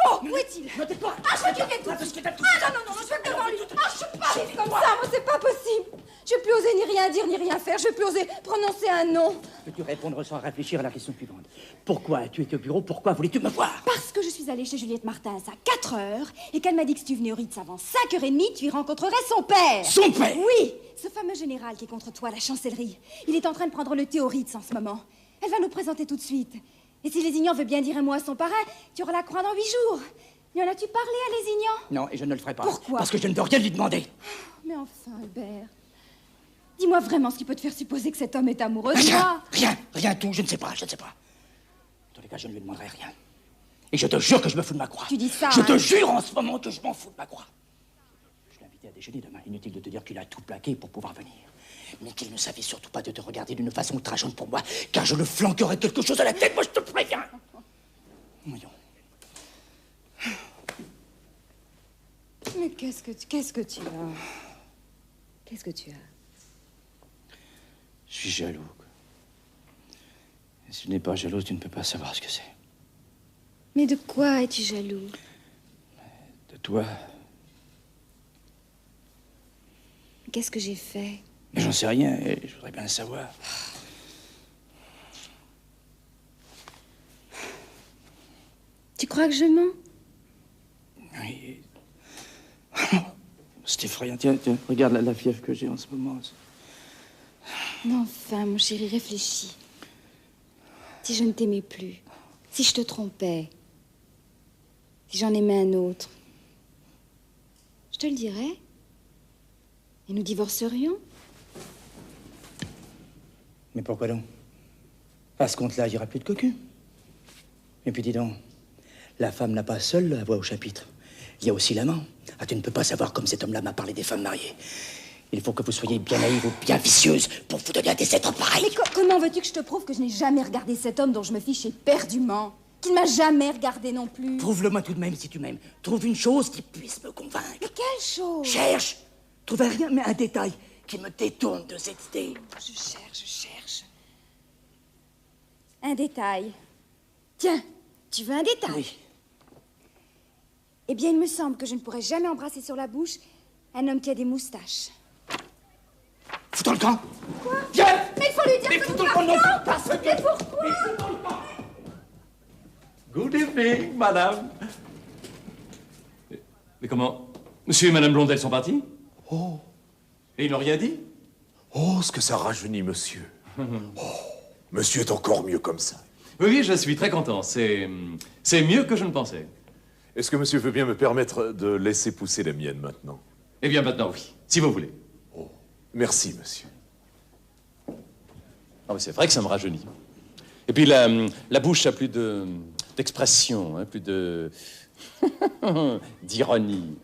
Oh, où est-il? Ah, je veux qu'il vienne tout de suite. Ah, non, je veux que devant lui. Ah, je peux pas vivre comme ça, moi, c'est pas possible. Je vais plus oser ni rien dire, ni rien faire. Je vais plus oser prononcer un nom. Peux-tu répondre sans réfléchir à la question suivante? Pourquoi as-tu été au bureau? Pourquoi voulais-tu me voir? Parce que je suis allée chez Juliette Martin à 4 heures et qu'elle m'a dit que si tu venais au Ritz avant 5h30, tu y rencontrerais son père. Son père? Oui, ce fameux général qui est contre toi à la chancellerie. Il est en train de prendre le thé au Ritz en ce moment. Elle va nous présenter tout de suite. Et si Lézignan veut bien dire un mot à son parrain, tu auras la croix dans 8 jours. Y en as-tu parlé à Lézignan? Non, et je ne le ferai pas. Pourquoi? Parce que je ne peux rien lui demander. Mais enfin, Albert, dis-moi vraiment ce qui peut te faire supposer que cet homme est amoureux de moi. Rien, tout, je ne sais pas. Dans les cas, je ne lui demanderai rien. Et je te jure que je me fous de ma croix. Tu dis ça, Je hein? te jure en ce moment que je m'en fous de ma croix. Je l'ai invité à déjeuner demain. Inutile de te dire qu'il a tout plaqué pour pouvoir venir. Mais qu'il ne savait surtout pas de te regarder d'une façon outrageante pour moi, car je le flanquerai quelque chose à la tête, moi je te préviens. Voyons. Mais qu'est-ce que tu as? Qu'est-ce que tu as? Je suis jaloux. Et si tu n'es pas jalouse, tu ne peux pas savoir ce que c'est. Mais de quoi es-tu jaloux? De toi. Qu'est-ce que j'ai fait? Mais j'en sais rien, et je voudrais bien le savoir. Tu crois que je mens? Oui. C'est effrayant. Tiens, regarde la fièvre que j'ai en ce moment. Mais enfin, mon chéri, réfléchis. Si je ne t'aimais plus, si je te trompais, si j'en aimais un autre, je te le dirais. Et nous divorcerions. Mais pourquoi donc? À ce compte-là, il n'y aura plus de cocu. Et puis dis donc, la femme n'a pas seule la voix au chapitre. Il y a aussi l'amant. Ah, tu ne peux pas savoir comme cet homme-là m'a parlé des femmes mariées. Il faut que vous soyez bien naïve ou bien vicieuse pour vous donner à des êtres pareils. Mais comment veux-tu que je te prouve que je n'ai jamais regardé cet homme dont je me fiche éperdument? Qu'il ne m'a jamais regardé non plus? Trouve-le-moi tout de même si tu m'aimes. Trouve une chose qui puisse me convaincre. Mais quelle chose? Cherche. Trouve rien, mais un détail qui me détourne de cette idée. Je cherche. Un détail. Tiens, tu veux un détail? Oui. Eh bien, il me semble que je ne pourrais jamais embrasser sur la bouche un homme qui a des moustaches. Fous-toi le camp. Quoi? Viens. Mais il faut lui dire Mais que fous-toi nous le camp, non, partons. parce que... Mais pourquoi? Mais fous-toi le camp. Good evening, madame. Mais comment? Monsieur et madame Blondel sont partis? Oh, Et ils n'ont rien dit? oh, ce que ça rajeunit, monsieur. Oh, monsieur est encore mieux comme ça. Oui, je suis très content. C'est mieux que je ne pensais. Est-ce que monsieur veut bien me permettre de laisser pousser la mienne maintenant? Eh bien, maintenant, oui, si vous voulez. Oh, merci, monsieur. Ah, mais c'est vrai que ça me rajeunit. Et puis, la bouche a plus d'expression, hein, plus de... d'ironie.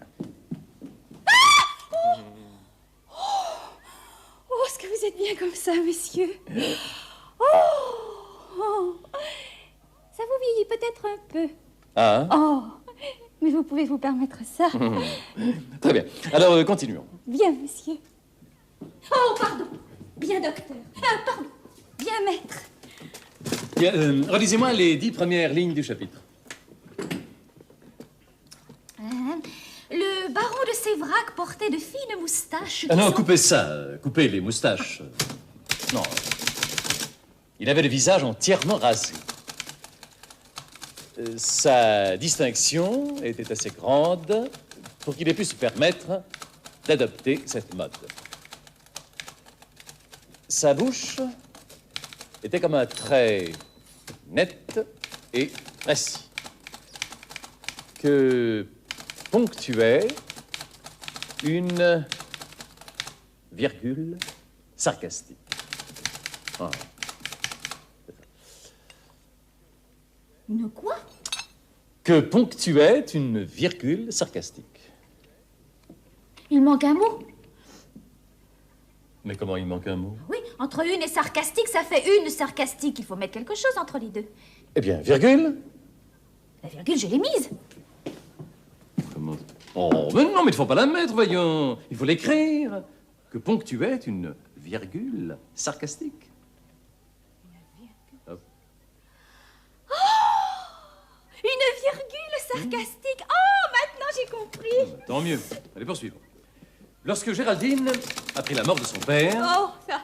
Oh, est-ce que vous êtes bien comme ça, monsieur? Oh. Ça vous vieillit peut-être un peu. Ah, hein? Oh, mais vous pouvez vous permettre ça. Très bien. Alors, continuons. Bien, monsieur. Oh, pardon. Bien, docteur. Pardon. Bien, maître. Bien, relisez-moi les 10 premières lignes du chapitre. Le baron de Sévrac portait de fines moustaches. Ah qui non, sont- coupez ça. Coupez les moustaches. Non. Il avait le visage entièrement rasé. Sa distinction était assez grande pour qu'il ait pu se permettre d'adopter cette mode. Sa bouche était comme un trait net et précis que ponctuait une virgule sarcastique. Ah. Une quoi? Que ponctuait une virgule sarcastique. Il manque un mot. Mais comment il manque un mot? Oui, entre une et sarcastique, ça fait une sarcastique. Il faut mettre quelque chose entre les deux. Eh bien, virgule? La virgule, je l'ai mise. Comment? Oh, mais non, mais il ne faut pas la mettre, voyons. Il faut l'écrire. Que ponctuait une virgule sarcastique. Hop. Une virgule sarcastique. Oh, maintenant j'ai compris. Tant mieux. Allez, poursuivons. Lorsque Géraldine a pris la mort de son père, Oh, ça.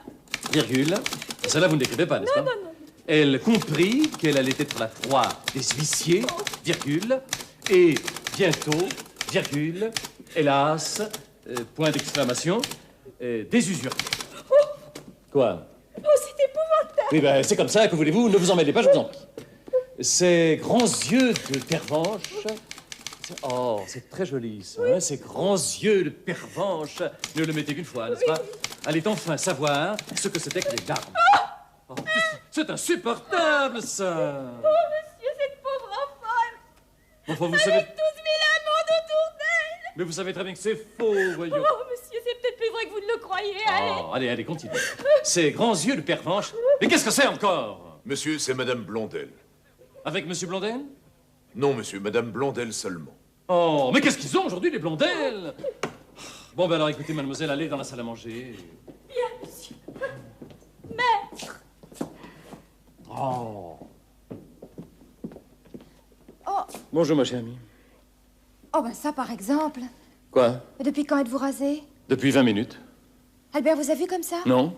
virgule, cela vous ne l'écrivez pas, n'est-ce pas? non. Elle comprit qu'elle allait être la proie des huissiers, virgule, et bientôt, virgule, hélas, point d'exclamation, des usuriers. Quoi? Oh, c'est épouvantable. Oui, ben, c'est comme ça, que voulez-vous? Ne vous en mêlez pas, je vous en prie. Ces grands yeux de pervenche... Oh, c'est très joli, ça, hein, ces grands yeux de pervenche. Ne le mettez qu'une fois, n'est-ce pas? Allez enfin savoir ce que c'était que les larmes. Oh, c'est insupportable, ça. Oh, monsieur, cette pauvre enfant. Enfin, vous savez... Avec 12 000 amants autour d'elle. Mais vous savez très bien que c'est faux, voyons. Oh, monsieur, c'est peut-être plus vrai que vous ne le croyez. Allez. Oh, allez, continuez. Ces grands yeux de pervenche... Mais qu'est-ce que c'est encore? Monsieur, c'est Madame Blondel. Avec Monsieur Blondel? Non, monsieur, Madame Blondel seulement. Oh, mais qu'est-ce qu'ils ont aujourd'hui, les blondelles? Bon, ben alors, écoutez, mademoiselle, allez dans la salle à manger. Bien, monsieur. Maître. Oh. Oh. Bonjour, ma chère amie. Oh, ben ça, par exemple. Quoi? Depuis quand êtes-vous rasé? Depuis 20 minutes. Albert vous a vu comme ça? Non?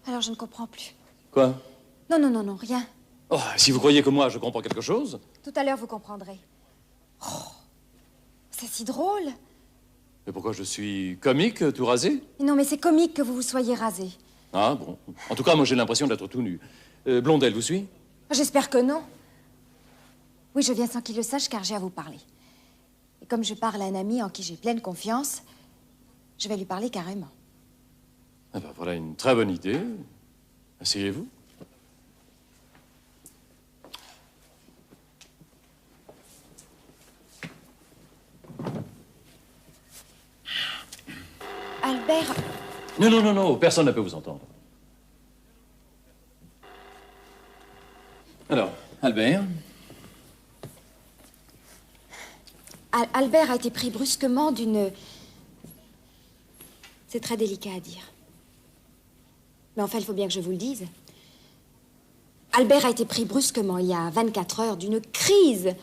Alors je ne comprends plus. Quoi? Non, rien. Oh, si vous croyez que moi, je comprends quelque chose... Tout à l'heure, vous comprendrez. Oh, c'est si drôle. Mais pourquoi je suis comique, tout rasé? Non, mais c'est comique que vous vous soyez rasé. Ah, bon. En tout cas, moi, j'ai l'impression d'être tout nu. Blondel vous suit? J'espère que non. Oui, je viens sans qu'il le sache, car j'ai à vous parler. Et comme je parle à un ami en qui j'ai pleine confiance, Je vais lui parler carrément. Ah ben, voilà une très bonne idée. Asseyez-vous. Albert... Non, non, non, non, personne ne peut vous entendre. Alors, Albert? Albert a été pris brusquement d'une... C'est très délicat à dire. Mais enfin, il faut bien que je vous le dise. Albert a été pris brusquement, il y a 24 heures, d'une crise.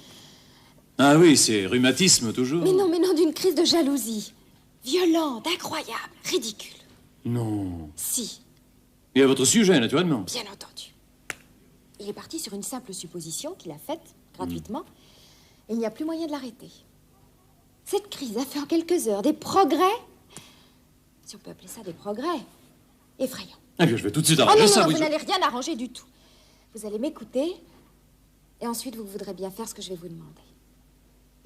Ah oui, c'est rhumatisme toujours. Mais non, d'une crise de jalousie. Violente, incroyable, ridicule. Non. Si, Et à votre sujet, naturellement. bien entendu. Il est parti sur une simple supposition qu'il a faite gratuitement. Et il n'y a plus moyen de l'arrêter. Cette crise a fait en quelques heures des progrès, si on peut appeler ça des progrès, effrayants. Eh bien, je vais tout de suite Oh arranger non, ça. non, oui, vous n'allez rien arranger du tout. Vous allez m'écouter, et ensuite vous voudrez bien faire ce que je vais vous demander.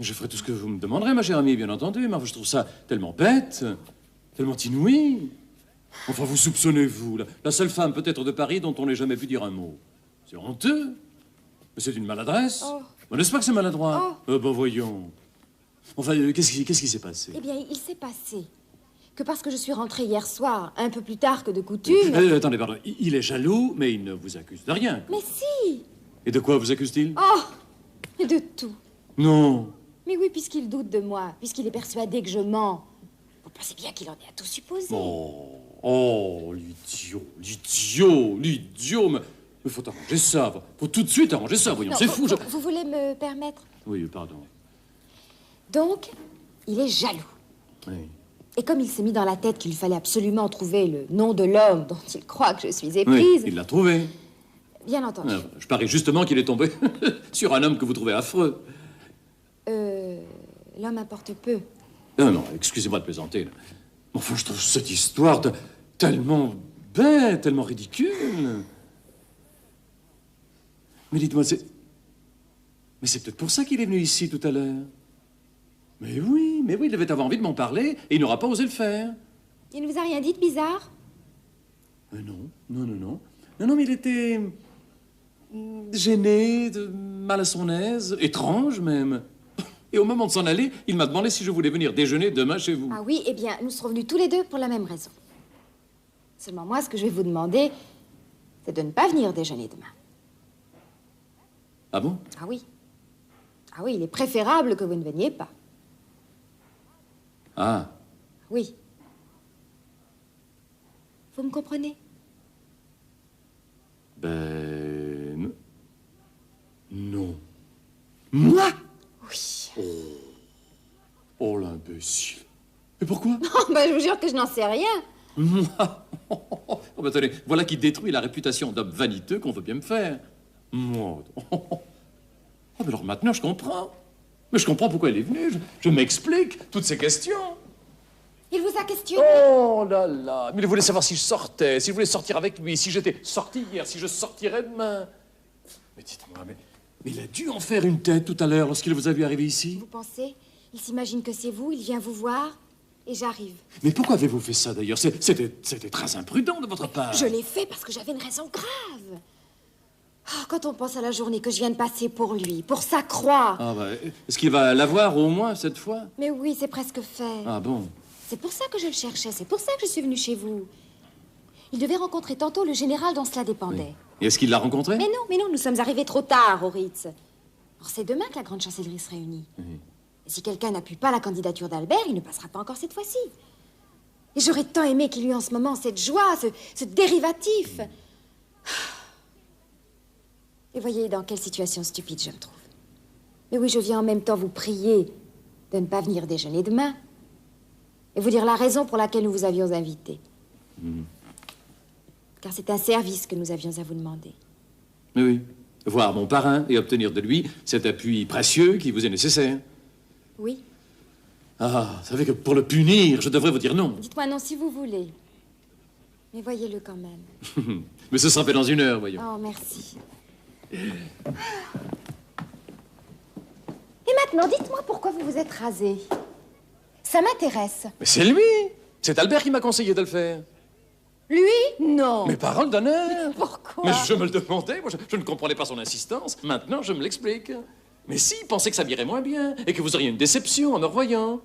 Je ferai tout ce que vous me demanderez, ma chère amie, bien entendu. Mais enfin, je trouve ça tellement bête, tellement inouï. Enfin, vous soupçonnez, vous, la seule femme peut-être de Paris dont on n'ait jamais pu dire un mot. C'est honteux. Mais c'est une maladresse. Oh. Mais n'est-ce pas que c'est maladroit? Ben voyons. Enfin, qu'est-ce qui s'est passé? Eh bien, il s'est passé que parce que je suis rentrée hier soir, un peu plus tard que de coutume... Attendez, pardon. Il est jaloux, mais il ne vous accuse de rien. Mais si! Et de quoi vous accuse-t-il? Oh! Et de tout. Non. Mais oui, puisqu'il doute de moi, puisqu'il est persuadé que je mens. Vous pensez bien qu'il en est à tout supposer. Oh, l'idiot. Mais faut arranger ça. Faut tout de suite arranger ça, voyons. Non, C'est fou. Vous voulez me permettre? Oui, pardon. Donc, il est jaloux. Oui. Et comme il s'est mis dans la tête qu'il fallait absolument trouver le nom de l'homme dont il croit que je suis Oui, éprise... il l'a trouvé. Bien entendu. Ah, je parie justement qu'il est tombé sur un homme que vous trouvez affreux. L'homme importe peu. Non, non, excusez-moi de plaisanter. Là. Enfin, je trouve cette histoire tellement bête, tellement ridicule. Mais dites-moi, Mais c'est peut-être pour ça qu'il est venu ici tout à l'heure. Mais oui, il devait avoir envie de m'en parler et il n'aura pas osé le faire. Il ne vous a rien dit de bizarre? Non, mais il était gêné, mal à son aise, étrange même. Et au moment de s'en aller, il m'a demandé si je voulais venir déjeuner demain chez vous. Ah oui, eh bien, nous serons venus tous les deux pour la même raison. Seulement moi, ce que je vais vous demander, c'est de ne pas venir déjeuner demain. Ah bon? Ah oui. Ah oui, il est préférable que vous ne veniez pas. Ah. Oui. Vous me comprenez? Ben... Non. Moi? Oui. Oh, l'imbécile. Et pourquoi? Oh, ben, je vous jure que je n'en sais rien. Moi? Oh, ben, attendez, voilà qui détruit la réputation d'homme vaniteux qu'on veut bien me faire. Moi? Oh, mais alors maintenant, je comprends. Mais je comprends pourquoi elle est venue. Je m'explique toutes ces questions. Il vous a questionné? Oh là là. Mais il voulait savoir si je sortais, s'il voulait sortir avec lui, si j'étais sorti hier, si je sortirais demain. Mais dites-moi, mais il a dû en faire une tête tout à l'heure lorsqu'il vous a vu arriver ici. Vous pensez? Il s'imagine que c'est vous, il vient vous voir, et j'arrive. Mais pourquoi avez-vous fait ça d'ailleurs? C'était très imprudent de votre part. Je l'ai fait parce que j'avais une raison grave. Oh, quand on pense à la journée que je viens de passer pour lui, pour sa croix. Ah bah, est-ce qu'il va l'avoir au moins cette fois? Mais oui, c'est presque fait. Ah bon? C'est pour ça que je le cherchais, c'est pour ça que je suis venue chez vous. Il devait rencontrer tantôt le général dont cela dépendait. Et est-ce qu'il l'a rencontré? Mais non, nous sommes arrivés trop tard au Ritz. Or, c'est demain que la grande chancellerie se réunit. Et si quelqu'un n'appuie pas la candidature d'Albert, il ne passera pas encore cette fois-ci. Et j'aurais tant aimé qu'il y ait en ce moment cette joie, ce dérivatif. Et voyez dans quelle situation stupide je me trouve. Mais oui, je viens en même temps vous prier de ne pas venir déjeuner demain. Et vous dire la raison pour laquelle nous vous avions invité. Car c'est un service que nous avions à vous demander. Oui. Voir mon parrain et obtenir de lui cet appui précieux qui vous est nécessaire. Oui. Ah, vous savez que pour le punir, je devrais vous dire non. Dites-moi non si vous voulez. Mais voyez-le quand même. Mais ce sera fait dans 1 heure, voyons. Oh, merci. Et maintenant, dites-moi pourquoi vous vous êtes rasé. Ça m'intéresse. Mais c'est lui! C'est Albert qui m'a conseillé de le faire. Lui? Non. Mes paroles d'honneur. Pourquoi? Mais je me le demandais, moi, je ne comprenais pas son insistance. Maintenant, je me l'explique. Mais si, pensez que ça m'irait moins bien et que vous auriez une déception en me revoyant.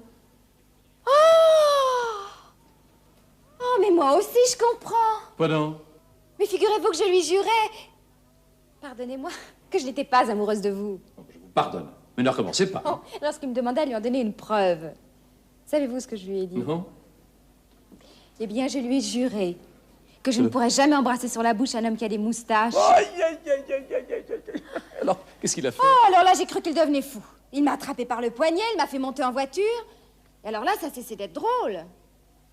Oh, mais moi aussi, je comprends. Quoi donc? Mais figurez-vous que je lui jurais, pardonnez-moi, que je n'étais pas amoureuse de vous. Je vous pardonne, mais ne recommencez pas. Oh, lorsqu'il me demandait à lui en donner une preuve. Savez-vous ce que je lui ai dit? Non? Eh bien, je lui ai juré que je ne pourrais jamais embrasser sur la bouche un homme qui a des moustaches. Aïe, aïe, aïe, aïe, aïe, aïe, aïe. Alors, qu'est-ce qu'il a fait? Oh, alors là, j'ai cru qu'il devenait fou. Il m'a attrapé par le poignet, il m'a fait monter en voiture. Et alors là, ça cessait d'être drôle.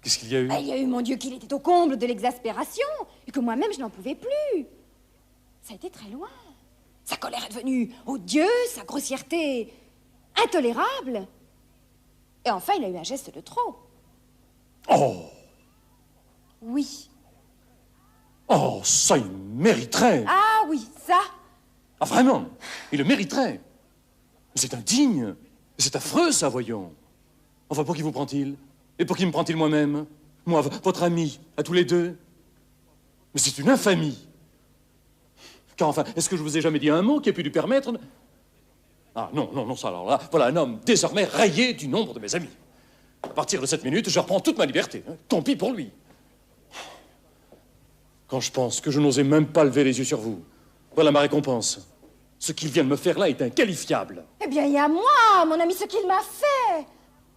Qu'est-ce qu'il y a eu? Il y a eu, mon Dieu, qu'il était au comble de l'exaspération et que moi-même, je n'en pouvais plus. Ça a été très loin. Sa colère est devenue odieuse, sa grossièreté intolérable. Et enfin, il a eu un geste de trop. Oh! Oui. Oh, ça, il mériterait! Ah oui, ça. Ah, vraiment? Il le mériterait! C'est indigne! C'est affreux, ça, voyons! Enfin, pour qui vous prend-il? Et pour qui me prend-il moi-même? Moi, votre ami, à tous les deux? Mais c'est une infamie! Car enfin, est-ce que je vous ai jamais dit un mot qui ait pu lui permettre... Ah, non, non, non, ça, alors là, voilà un homme désormais rayé du nombre de mes amis. À partir de cette minute, je reprends toute ma liberté. Hein. Tant pis pour lui. Quand je pense que je n'osais même pas lever les yeux sur vous, voilà ma récompense. Ce qu'il vient de me faire là est inqualifiable. Eh bien, il y a moi, mon ami, ce qu'il m'a fait.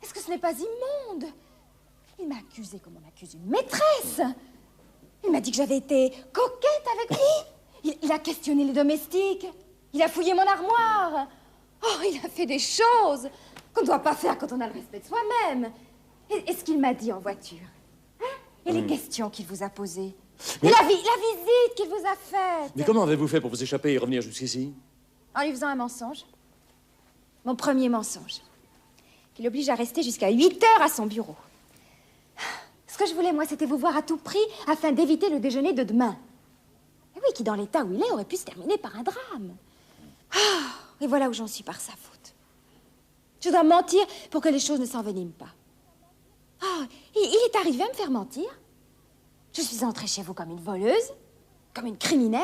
Est-ce que ce n'est pas immonde? Il m'a accusé comme on accuse une maîtresse. Il m'a dit que j'avais été coquette avec lui. Il a questionné les domestiques. Il a fouillé mon armoire. Oh, il a fait des choses qu'on ne doit pas faire quand on a le respect de soi-même. Et ce qu'il m'a dit en voiture? Hein? Et les questions qu'il vous a posées? Et la visite qu'il vous a faite? Mais comment avez-vous fait pour vous échapper et revenir jusqu'ici? En lui faisant un mensonge. Mon premier mensonge. Qui l'oblige à rester jusqu'à 8 heures à son bureau. Ce que je voulais, moi, c'était vous voir à tout prix afin d'éviter le déjeuner de demain. Et oui, qui, dans l'état où il est, aurait pu se terminer par un drame. Et voilà où j'en suis par sa faute. Je dois mentir pour que les choses ne s'enveniment pas. Il est arrivé à me faire mentir. Je suis entrée chez vous comme une voleuse, comme une criminelle.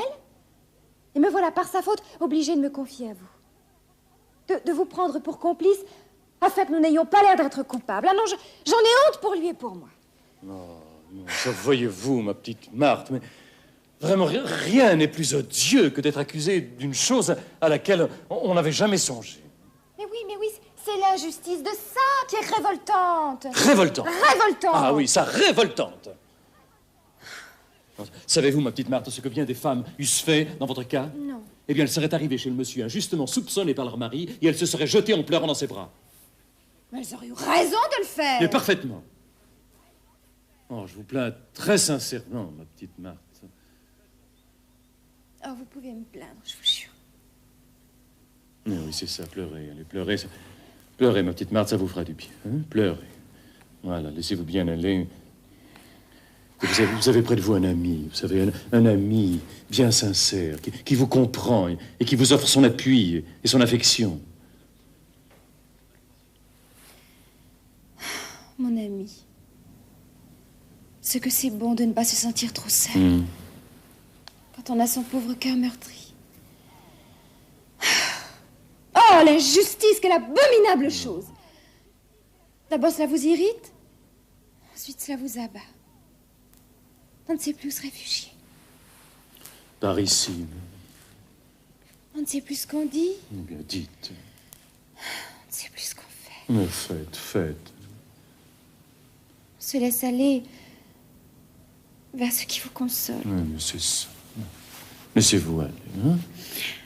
Et me voilà par sa faute obligée de me confier à vous. De vous prendre pour complice afin que nous n'ayons pas l'air d'être coupables. Ah non, j'en ai honte pour lui et pour moi. Non, ça voyez-vous, ma petite Marthe, mais vraiment rien n'est plus odieux que d'être accusé d'une chose à laquelle on n'avait jamais songé. Mais oui, c'est l'injustice de ça qui est révoltante. Révoltante. Révoltante. Ah oui, ça, révoltante. Savez-vous, ma petite Marthe, ce que bien des femmes eussent fait dans votre cas? Non. Eh bien, elles seraient arrivées chez le monsieur injustement soupçonnées par leur mari et elles se seraient jetées en pleurant dans ses bras. Mais elles auraient eu raison de le faire. Mais parfaitement. Oh, je vous plains très sincèrement, ma petite Marthe. Oh, vous pouvez me plaindre, je vous jure. Oui, c'est ça, pleurez. Allez, pleurez. Pleurez, ma petite Marthe, ça vous fera du bien. Hein? Pleurez. Voilà, laissez-vous bien aller. Vous avez près de vous un ami, vous savez, un ami bien sincère, qui vous comprend et qui vous offre son appui et son affection. Mon ami, ce que c'est bon de ne pas se sentir trop seul. Quand on a son pauvre cœur meurtri. Oh, l'injustice, quelle abominable chose! D'abord, cela vous irrite, ensuite, cela vous abat. On ne sait plus où se réfugier. Par ici. On ne sait plus ce qu'on dit. Eh bien, dites. On ne sait plus ce qu'on fait. Mais faites. On se laisse aller vers ce qui vous console. Oui, mais c'est ça. Laissez-vous aller, hein?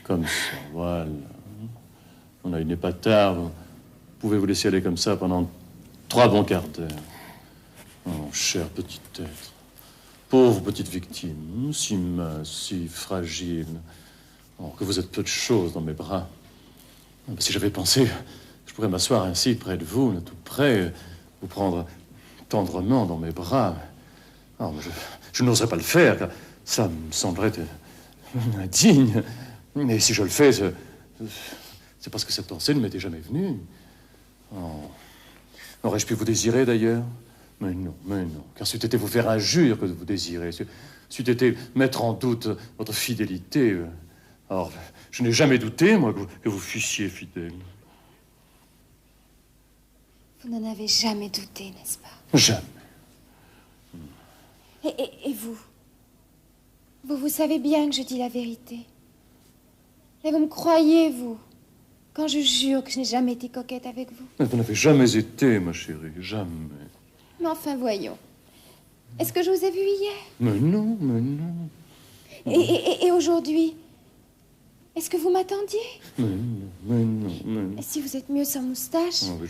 Comme ça, voilà. On a une pas tard. Vous pouvez vous laisser aller comme ça pendant 3 bons quarts d'heure. Oh, cher petit être. Pauvre petite victime, si mince, si fragile. Oh, que vous êtes peu de choses dans mes bras. Si j'avais pensé, je pourrais m'asseoir ainsi près de vous, tout près, vous prendre tendrement dans mes bras. Oh, je n'oserais pas le faire, car ça me semblerait indigne. Mais si je le fais, c'est parce que cette pensée ne m'était jamais venue. Oh. Aurais-je pu vous désirer, d'ailleurs? Mais non, car c'eût été vous faire injure que de vous désirer. C'eût été mettre en doute votre fidélité. Alors, je n'ai jamais douté, moi, que vous fussiez fidèle. Vous n'en avez jamais douté, n'est-ce pas? Jamais. Et vous? Vous savez bien que je dis la vérité. Et vous me croyez, vous, quand je jure que je n'ai jamais été coquette avec vous? Mais vous n'avez jamais été, ma chérie, jamais. Mais enfin, voyons. Est-ce que je vous ai vu hier? Mais non, mais non. Et aujourd'hui? Est-ce que vous m'attendiez? Mais non, mais non, mais non. Et si vous êtes mieux sans moustache? Ah oui,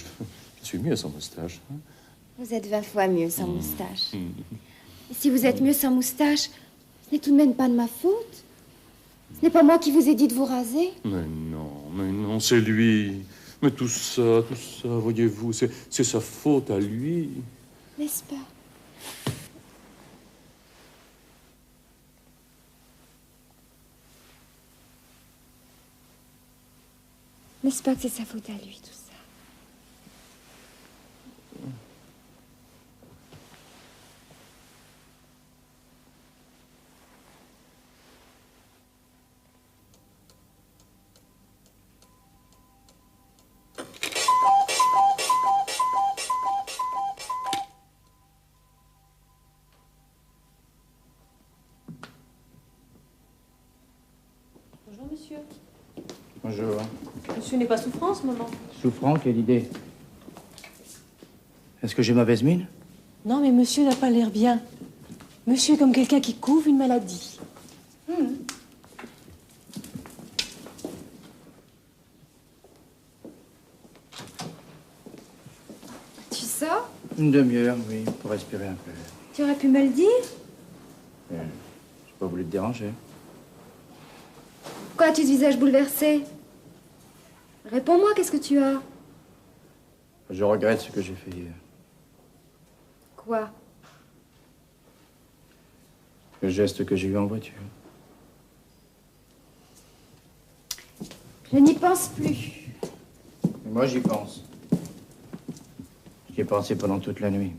je suis mieux sans moustache. Hein. Vous êtes 20 fois mieux sans moustache. Et si vous êtes mieux sans moustache, ce n'est tout de même pas de ma faute. Ce n'est pas moi qui vous ai dit de vous raser. Mais non, c'est lui. Mais tout ça, voyez-vous, c'est sa faute à lui. N'est-ce pas? N'est-ce pas que c'est sa faute à lui, tout ça? Bonjour, monsieur. Bonjour. Monsieur n'est pas souffrant en ce moment? Souffrant, quelle idée. Est-ce que j'ai mauvaise mine? Non, mais monsieur n'a pas l'air bien. Monsieur est comme quelqu'un qui couvre une maladie. Tu sors? Une demi-heure, oui, pour respirer un peu. Tu aurais pu me le dire? J'ai pas voulu te déranger. Pourquoi as-tu ce visage bouleversé? Réponds-moi, qu'est-ce que tu as? Je regrette ce que j'ai fait hier. Quoi? Le geste que j'ai eu en voiture. Je n'y pense plus. Mais moi, j'y pense. J'y ai pensé pendant toute la nuit.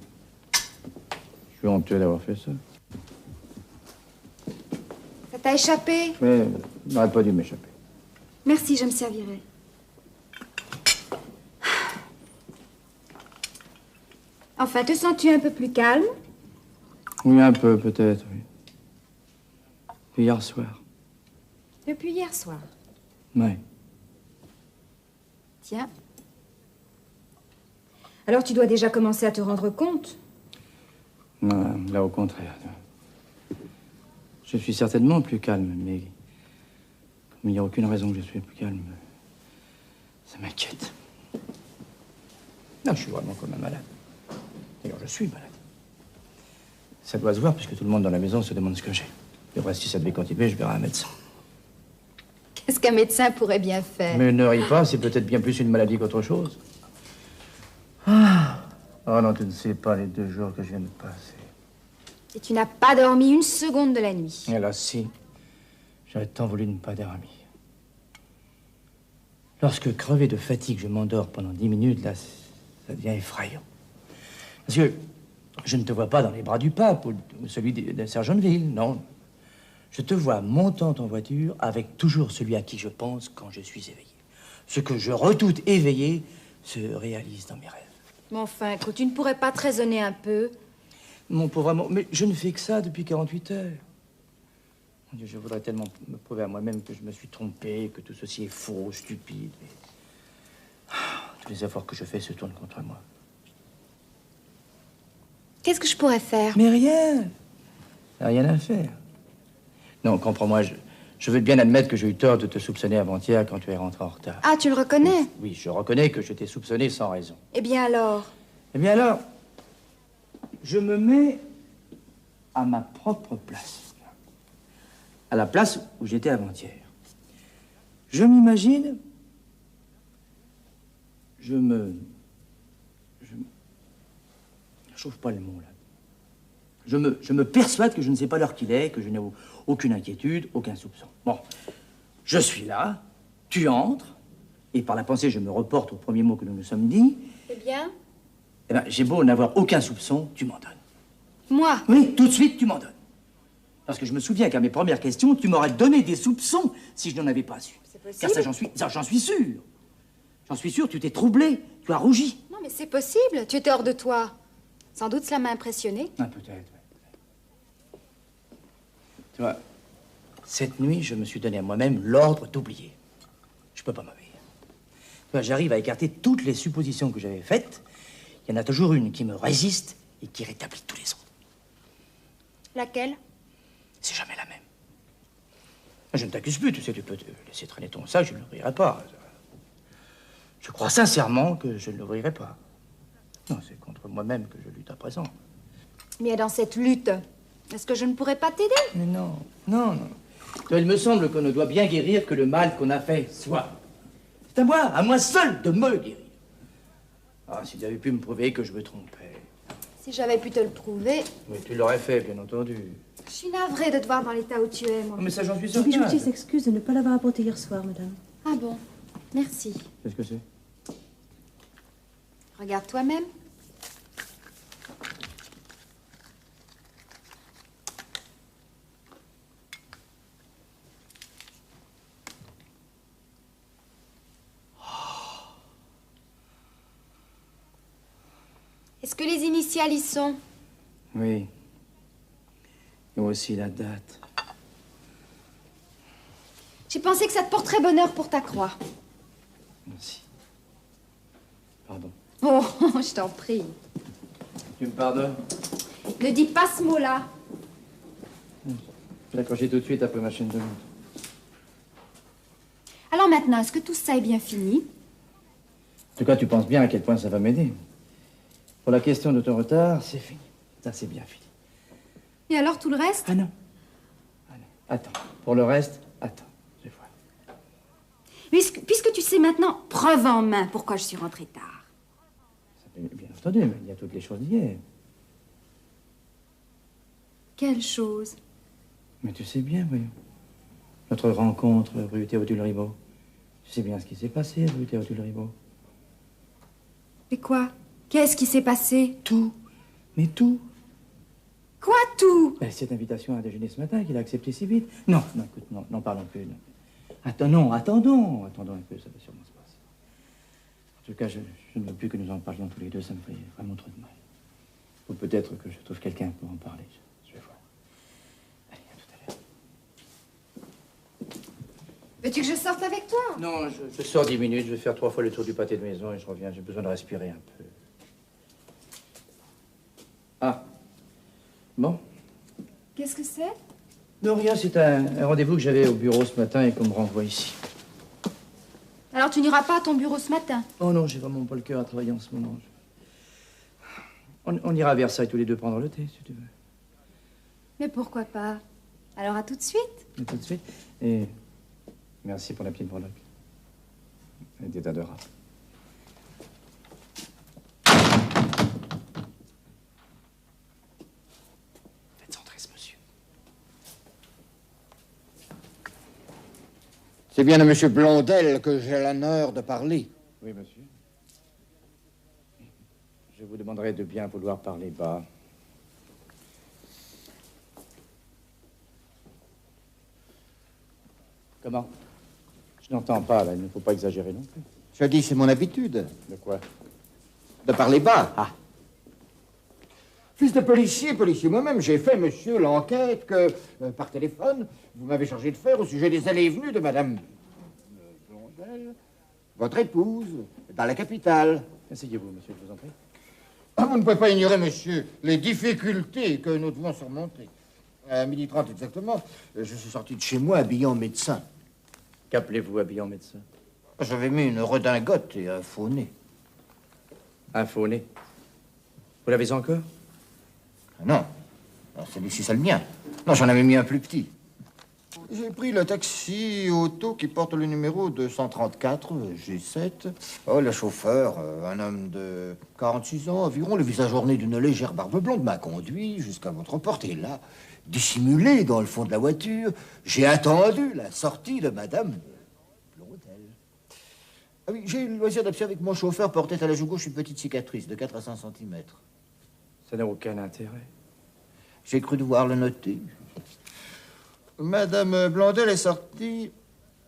Je suis honteux d'avoir fait ça. Ça t'a échappé? Mais il n'aurait pas dû m'échapper. Merci, je me servirai. Enfin, te sens-tu un peu plus calme? Oui, un peu, peut-être, oui. Puis hier soir. Depuis hier soir. Oui. Tiens. Alors tu dois déjà commencer à te rendre compte? Non, là, au contraire. Je suis certainement plus calme, mais comme il n'y a aucune raison que je sois plus calme, ça m'inquiète. Non, je suis vraiment comme un malade. D'ailleurs, je suis malade. Ça doit se voir puisque tout le monde dans la maison se demande ce que j'ai. Et après, si ça devait continuer, je verrai un médecin. Qu'est-ce qu'un médecin pourrait bien faire? Mais ne ris pas, c'est peut-être bien plus une maladie qu'autre chose. Ah. Oh non, tu ne sais pas les 2 jours que je viens de passer. Et tu n'as pas dormi une seconde de la nuit. Et là, si. J'aurais tant voulu ne pas dormir. Lorsque, crevé de fatigue, je m'endors pendant 10 minutes, là, ça devient effrayant. Parce que je ne te vois pas dans les bras du pape ou celui d'un sergent de ville, non. Je te vois montant en voiture avec toujours celui à qui je pense quand je suis éveillé. Ce que je redoute éveillé se réalise dans mes rêves. Mais enfin, écoute, tu ne pourrais pas te raisonner un peu? Mon pauvre amour, mais je ne fais que ça depuis 48 heures. Mon Dieu, je voudrais tellement me prouver à moi-même que je me suis trompé, que tout ceci est faux, stupide. Mais... tous les efforts que je fais se tournent contre moi. Qu'est-ce que je pourrais faire? Mais rien. Y a rien à faire. Non, comprends-moi, je veux bien admettre que j'ai eu tort de te soupçonner avant-hier quand tu es rentré en retard. Ah, tu le reconnais? Oui, je reconnais que je t'ai soupçonné sans raison. Eh bien alors? Eh bien alors, je me mets à ma propre place. À la place où j'étais avant-hier. Je m'imagine... Je trouve pas le mot, là. Je me persuade que je ne sais pas l'heure qu'il est, que je n'ai aucune inquiétude, aucun soupçon. Bon, je suis là, tu entres, et par la pensée, je me reporte au premier mot que nous nous sommes dit. Eh bien? Eh ben, j'ai beau n'avoir aucun soupçon, tu m'en donnes. Moi? Oui, tout de suite, tu m'en donnes. Parce que je me souviens qu'à mes premières questions, tu m'aurais donné des soupçons si je n'en avais pas su. C'est possible? Car ça, j'en suis sûr. J'en suis sûr, tu t'es troublé, tu as rougi. Non, mais c'est possible. Tu étais hors de toi. Sans doute cela m'a impressionné. Ah, peut-être, ouais. Tu vois, cette nuit, je me suis donné à moi-même l'ordre d'oublier. Je peux pas m'obéir. Tu vois, j'arrive à écarter toutes les suppositions que j'avais faites. Il y en a toujours une qui me résiste et qui rétablit tous les autres. Laquelle? C'est jamais la même. Je ne t'accuse plus, tu sais, tu peux te laisser traîner ton sac, je ne l'ouvrirai pas. Je crois sincèrement que je ne l'ouvrirai pas. Non, c'est contre moi-même que je lutte à présent. Mais dans cette lutte, est-ce que je ne pourrais pas t'aider? Mais non, non, non. Il me semble qu'on ne doit bien guérir que le mal qu'on a fait soi. C'est à moi seul de me guérir. Ah, si tu avais pu me prouver que je me trompais. Si j'avais pu te le prouver... Oui, tu l'aurais fait, bien entendu. Je suis navrée de te voir dans l'état où tu es, moi. Mais ça, j'en suis Le certain. bijoutier s'excuse de ne pas l'avoir apporté hier soir, madame. Ah bon? Merci. Qu'est-ce que c'est? Regarde toi-même. Est-ce que les initiales y sont? Oui. Et aussi la date. J'ai pensé que ça te porterait bonheur pour ta croix. Merci. Pardon. Oh, je t'en prie. Tu me pardonnes? Ne dis pas ce mot-là. Je raccroché tout de suite après ma chaîne de montre. Alors maintenant, est-ce que tout ça est bien fini? En tout cas, tu penses bien à quel point ça va m'aider. Pour la question de ton retard, c'est fini. Ça, c'est bien fini. Et alors tout le reste? Ah non. Allez, attends. Pour le reste, attends. Je vois. Puisque tu sais maintenant, preuve en main, pourquoi je suis rentrée tard. Bien entendu, mais il y a toutes les choses d'hier. Quelle chose? Mais tu sais bien, voyons. Notre rencontre rue Théodule-Ribaud. Tu sais bien ce qui s'est passé rue Théodule-Ribaud. Et quoi? Qu'est-ce qui s'est passé? Tout. Mais tout. Quoi, tout? Cette invitation à déjeuner ce matin qu'il a acceptée si vite. Non, non, écoute, non, n'en parlons plus. Non. Attendons un peu, ça va sûrement se passer. En tout cas, je ne veux plus que nous en parlions tous les deux, ça me fait vraiment trop de mal. Ou peut-être que je trouve quelqu'un pour en parler. Je vais voir. Allez, à tout à l'heure. Veux-tu que je sorte avec toi? Non, je sors 10 minutes, je vais faire 3 fois le tour du pâté de maison et je reviens. J'ai besoin de respirer un peu. Ah. Bon. Qu'est-ce que c'est? Non, rien, c'est un rendez-vous que j'avais au bureau ce matin et qu'on me renvoie ici. Alors tu n'iras pas à ton bureau ce matin? Oh non, j'ai vraiment pas le cœur à travailler en ce moment. On ira à Versailles tous les deux prendre le thé, si tu veux. Mais pourquoi pas? Alors à tout de suite. Et tout de suite. Et merci pour la petite breloque. Elle était adorable. Faites entrer ce monsieur. C'est bien à monsieur Blondel que j'ai l'honneur de parler. Oui, monsieur. Je vous demanderai de bien vouloir parler bas. Comment? Je n'entends pas, là. Il ne faut pas exagérer non plus. Je dis, c'est mon habitude. De quoi? De parler bas. Ah. Fils de policier moi-même, j'ai fait, monsieur, l'enquête que, par téléphone, vous m'avez chargé de faire au sujet des allées et venues de madame Blondel, votre épouse, dans la capitale. Asseyez-vous, monsieur, je vous en prie. Ah, vous ne pouvez pas ignorer, monsieur, les difficultés que nous devons surmonter. À 12h30 exactement, je suis sorti de chez moi habillé en médecin. Qu'appelez-vous habillé en médecin? J'avais mis une redingote et un faux nez. Un faux nez? Vous l'avez encore? Non. Celui-ci, c'est le mien. Non, j'en avais mis un plus petit. J'ai pris le taxi auto qui porte le numéro 234 G7. Oh, le chauffeur, un homme de 46 ans environ, le visage orné d'une légère barbe blonde, m'a conduit jusqu'à votre porte. Et là, dissimulé dans le fond de la voiture, j'ai attendu la sortie de madame Blondel. Ah oui, j'ai eu le loisir d'observer que mon chauffeur portait à la joue gauche une petite cicatrice de 4 à 5 cm. Ça n'a aucun intérêt. J'ai cru devoir le noter. Madame Blondel est sortie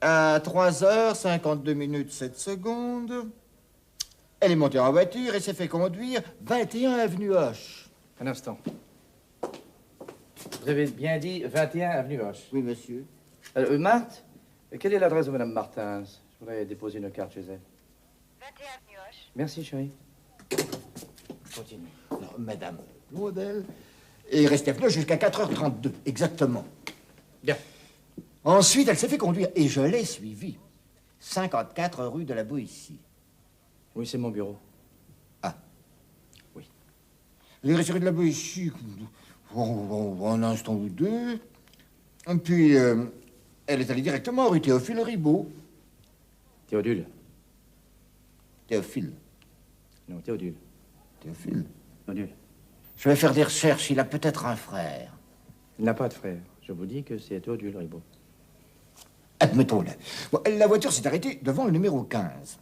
à 3h52 7 secondes. Elle est montée en voiture et s'est fait conduire 21 avenue Hoche. Un instant. Vous avez bien dit 21 avenue Hoche. Oui, monsieur. Marthe, quelle est l'adresse de Madame Martins? Je voudrais déposer une carte chez elle. 21 avenue Hoche. Merci, chérie. Continue. Alors, Madame Blondel est restée venue jusqu'à 4h32, exactement. Bien. Ensuite, elle s'est fait conduire et je l'ai suivie. 54 rue de la Boétie. Oui, c'est mon bureau. Ah. Oui. Elle est restée rue de la Boétie un instant ou deux. Et puis, elle est allée directement rue Théophile Ribaud. Théodule. Théophile. Non, Théodule. Théophile. Théodule. Je vais faire des recherches. Il a peut-être un frère. Il n'a pas de frère. Je vous dis que c'est Théodule Ribaud. Admettons-le. Bon, la voiture s'est arrêtée devant le numéro 15.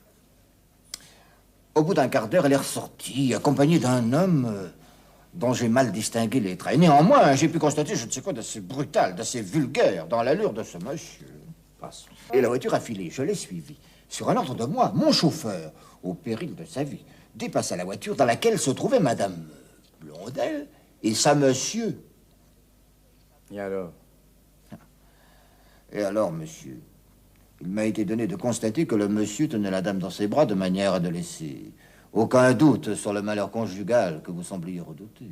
Au bout d'un quart d'heure, elle est ressortie, accompagnée d'un homme dont j'ai mal distingué les traits. Néanmoins, j'ai pu constater je ne sais quoi d'assez brutal, d'assez vulgaire dans l'allure de ce monsieur. Passe. Et la voiture a filé. Je l'ai suivie. Sur un ordre de moi, mon chauffeur, au péril de sa vie, dépassa la voiture dans laquelle se trouvait Madame Blondel et sa monsieur. Et alors? Et alors, monsieur, il m'a été donné de constater que le monsieur tenait la dame dans ses bras de manière à ne laisser aucun doute sur le malheur conjugal que vous sembliez redouter.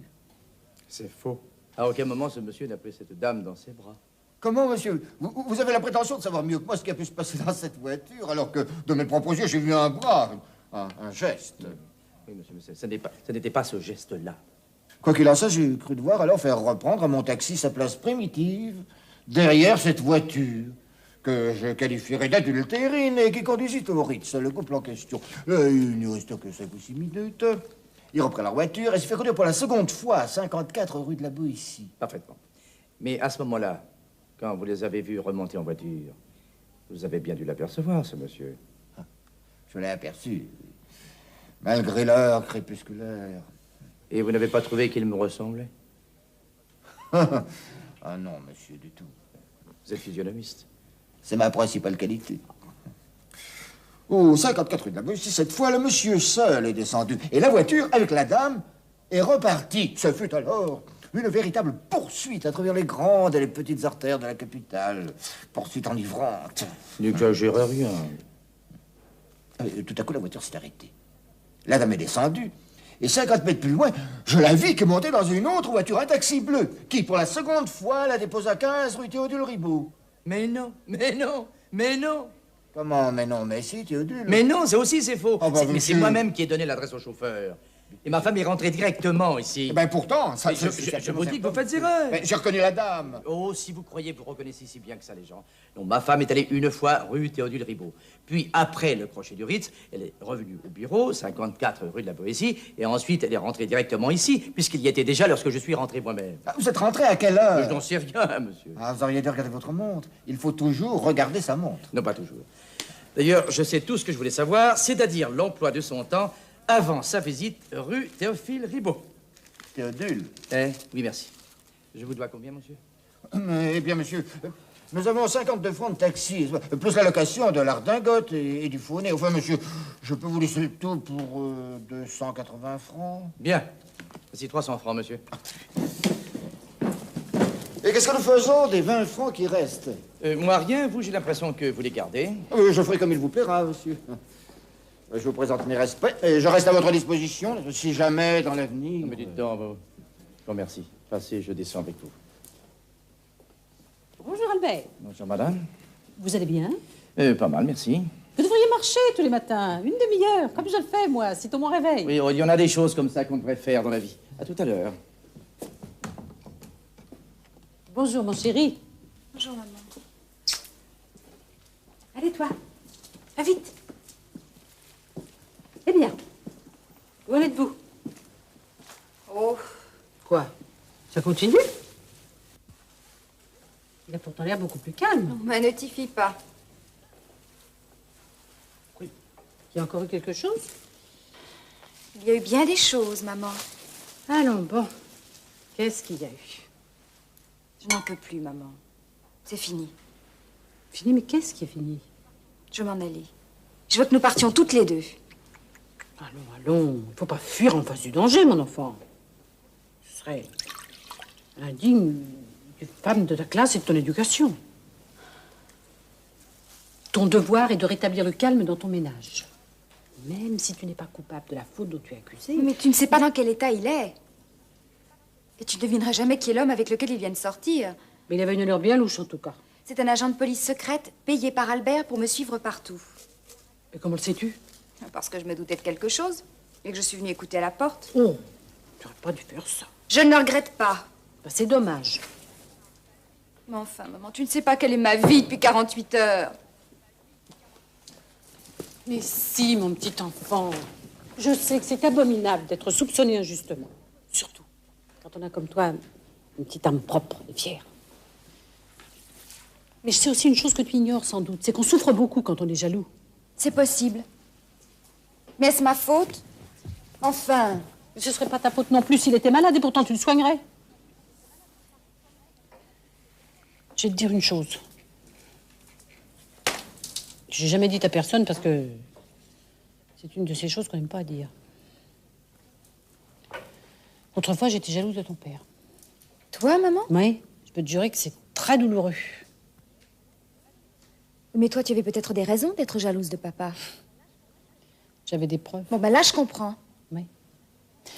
C'est faux. À aucun moment, ce monsieur n'a pris cette dame dans ses bras. Comment, monsieur? Vous avez la prétention de savoir mieux que moi ce qui a pu se passer dans cette voiture, alors que, de mes propres yeux, j'ai vu un bras, un geste. Oui, monsieur, mais ce n'était pas ce geste-là. Quoi qu'il en soit, j'ai cru devoir alors faire reprendre à mon taxi sa place primitive, derrière cette voiture, que je qualifierais d'adultérine et qui conduisit au Ritz, le couple en question. Il n'y reste que 5 ou 6 minutes. Il reprend la voiture et se fait conduire pour la seconde fois à 54 rue de la Boétie. Parfaitement. Mais à ce moment-là, quand vous les avez vus remonter en voiture, vous avez bien dû l'apercevoir, ce monsieur. Ah, je l'ai aperçu, malgré l'heure crépusculaire. Et vous n'avez pas trouvé qu'il me ressemblait? Ah non, monsieur, du tout. Vous êtes physionomiste. C'est ma principale qualité. Au 54 rue de la Boétie, cette fois, le monsieur seul est descendu. Et la voiture, avec la dame, est repartie. Ce fut alors une véritable poursuite à travers les grandes et les petites artères de la capitale. Poursuite enivrante. N'exagérez rien. Tout à coup, la voiture s'est arrêtée. La dame est descendue. Et 50 mètres plus loin, je la vis qui montait dans une autre voiture, un taxi bleu, qui, pour la seconde fois, la dépose à 15 rue Théodule Ribaud. Mais non, mais non, mais non. Comment, mais non, mais si, Théodule. Mais non, c'est faux. Oh, bah, Mais c'est moi-même qui ai donné l'adresse au chauffeur. Et ma femme est rentrée directement ici. Eh ben pourtant, ça, je vous dis que vous faites erreur. J'ai reconnu la dame. Oh, si vous croyez, vous reconnaissez si bien que ça, les gens. Non, ma femme est allée une fois rue Théodule Ribaud. Puis, après le crochet du Ritz, elle est revenue au bureau, 54 rue de la Boétie, et ensuite, elle est rentrée directement ici, puisqu'il y était déjà lorsque je suis rentré moi-même. Ah, vous êtes rentré à quelle heure? Je n'en sais rien, monsieur. Ah, vous auriez dû regarder votre montre. Il faut toujours regarder sa montre. Non, pas toujours. D'ailleurs, je sais tout ce que je voulais savoir, c'est-à-dire l'emploi de son temps avant sa visite rue Théophile Ribaud. Théodule. Oui, merci. Je vous dois combien, monsieur? Eh bien, monsieur, nous avons 52 francs de taxi, plus la location de la redingote et du faux nez. Enfin, monsieur, je peux vous laisser le tout pour 280 francs. Bien. Voici 300 francs, monsieur. Et qu'est-ce que nous faisons des 20 francs qui restent? Moi, rien. Vous, j'ai l'impression que vous les gardez. Je ferai comme il vous plaira, monsieur. Je vous présente mes respects et je reste à votre disposition si jamais, dans l'avenir... Me dites donc, vous. Je vous remercie. Passez, je descends avec vous. Bonjour, Albert. Bonjour, madame. Vous allez bien? Pas mal, merci. Vous devriez marcher tous les matins, une demi-heure, comme je le fais, moi, c'est au mon réveil. Oui, il y en a des choses comme ça qu'on devrait faire dans la vie. À tout à l'heure. Bonjour, mon chéri. Bonjour, maman. Allez, toi, va vite. Eh bien, où en êtes-vous? Oh. Quoi? Ça continue? Il a pourtant l'air beaucoup plus calme. On m'a notifie pas. Il y a encore eu quelque chose? Il y a eu bien des choses, maman. Allons, bon. Qu'est-ce qu'il y a eu? Je n'en peux plus, maman. C'est fini. Fini, mais qu'est-ce qui est fini? Je veux m'en aller. Je veux que nous partions toutes les deux. Allons. Il ne faut pas fuir en face du danger, mon enfant. Ce serait indigne d'une femme de ta classe et de ton éducation. Ton devoir est de rétablir le calme dans ton ménage. Même si tu n'es pas coupable de la faute dont tu es accusé. Mais tu ne sais pas dans quel état il est. Et tu ne devineras jamais qui est l'homme avec lequel il vient de sortir. Mais il avait une allure bien louche, en tout cas. C'est un agent de police secrète payé par Albert pour me suivre partout. Et comment le sais-tu? Parce que je me doutais de quelque chose et que je suis venue écouter à la porte. Oh, tu n'aurais pas dû faire ça. Je ne le regrette pas. Ben, c'est dommage. Mais enfin, maman, tu ne sais pas quelle est ma vie depuis 48 heures. Mais si, mon petit enfant. Je sais que c'est abominable d'être soupçonné injustement. Surtout quand on a comme toi une petite âme propre et fière. Mais je sais aussi une chose que tu ignores sans doute, c'est qu'on souffre beaucoup quand on est jaloux. C'est possible. Mais est-ce ma faute? Enfin. Ce serait pas ta faute non plus s'il était malade et pourtant tu le soignerais. Je vais te dire une chose. J'ai jamais dit à personne parce que c'est une de ces choses qu'on n'aime pas à dire. Autrefois, j'étais jalouse de ton père. Toi, maman? Oui, je peux te jurer que c'est très douloureux. Mais toi, tu avais peut-être des raisons d'être jalouse de papa. J'avais des preuves. Bon, ben là, je comprends. Oui.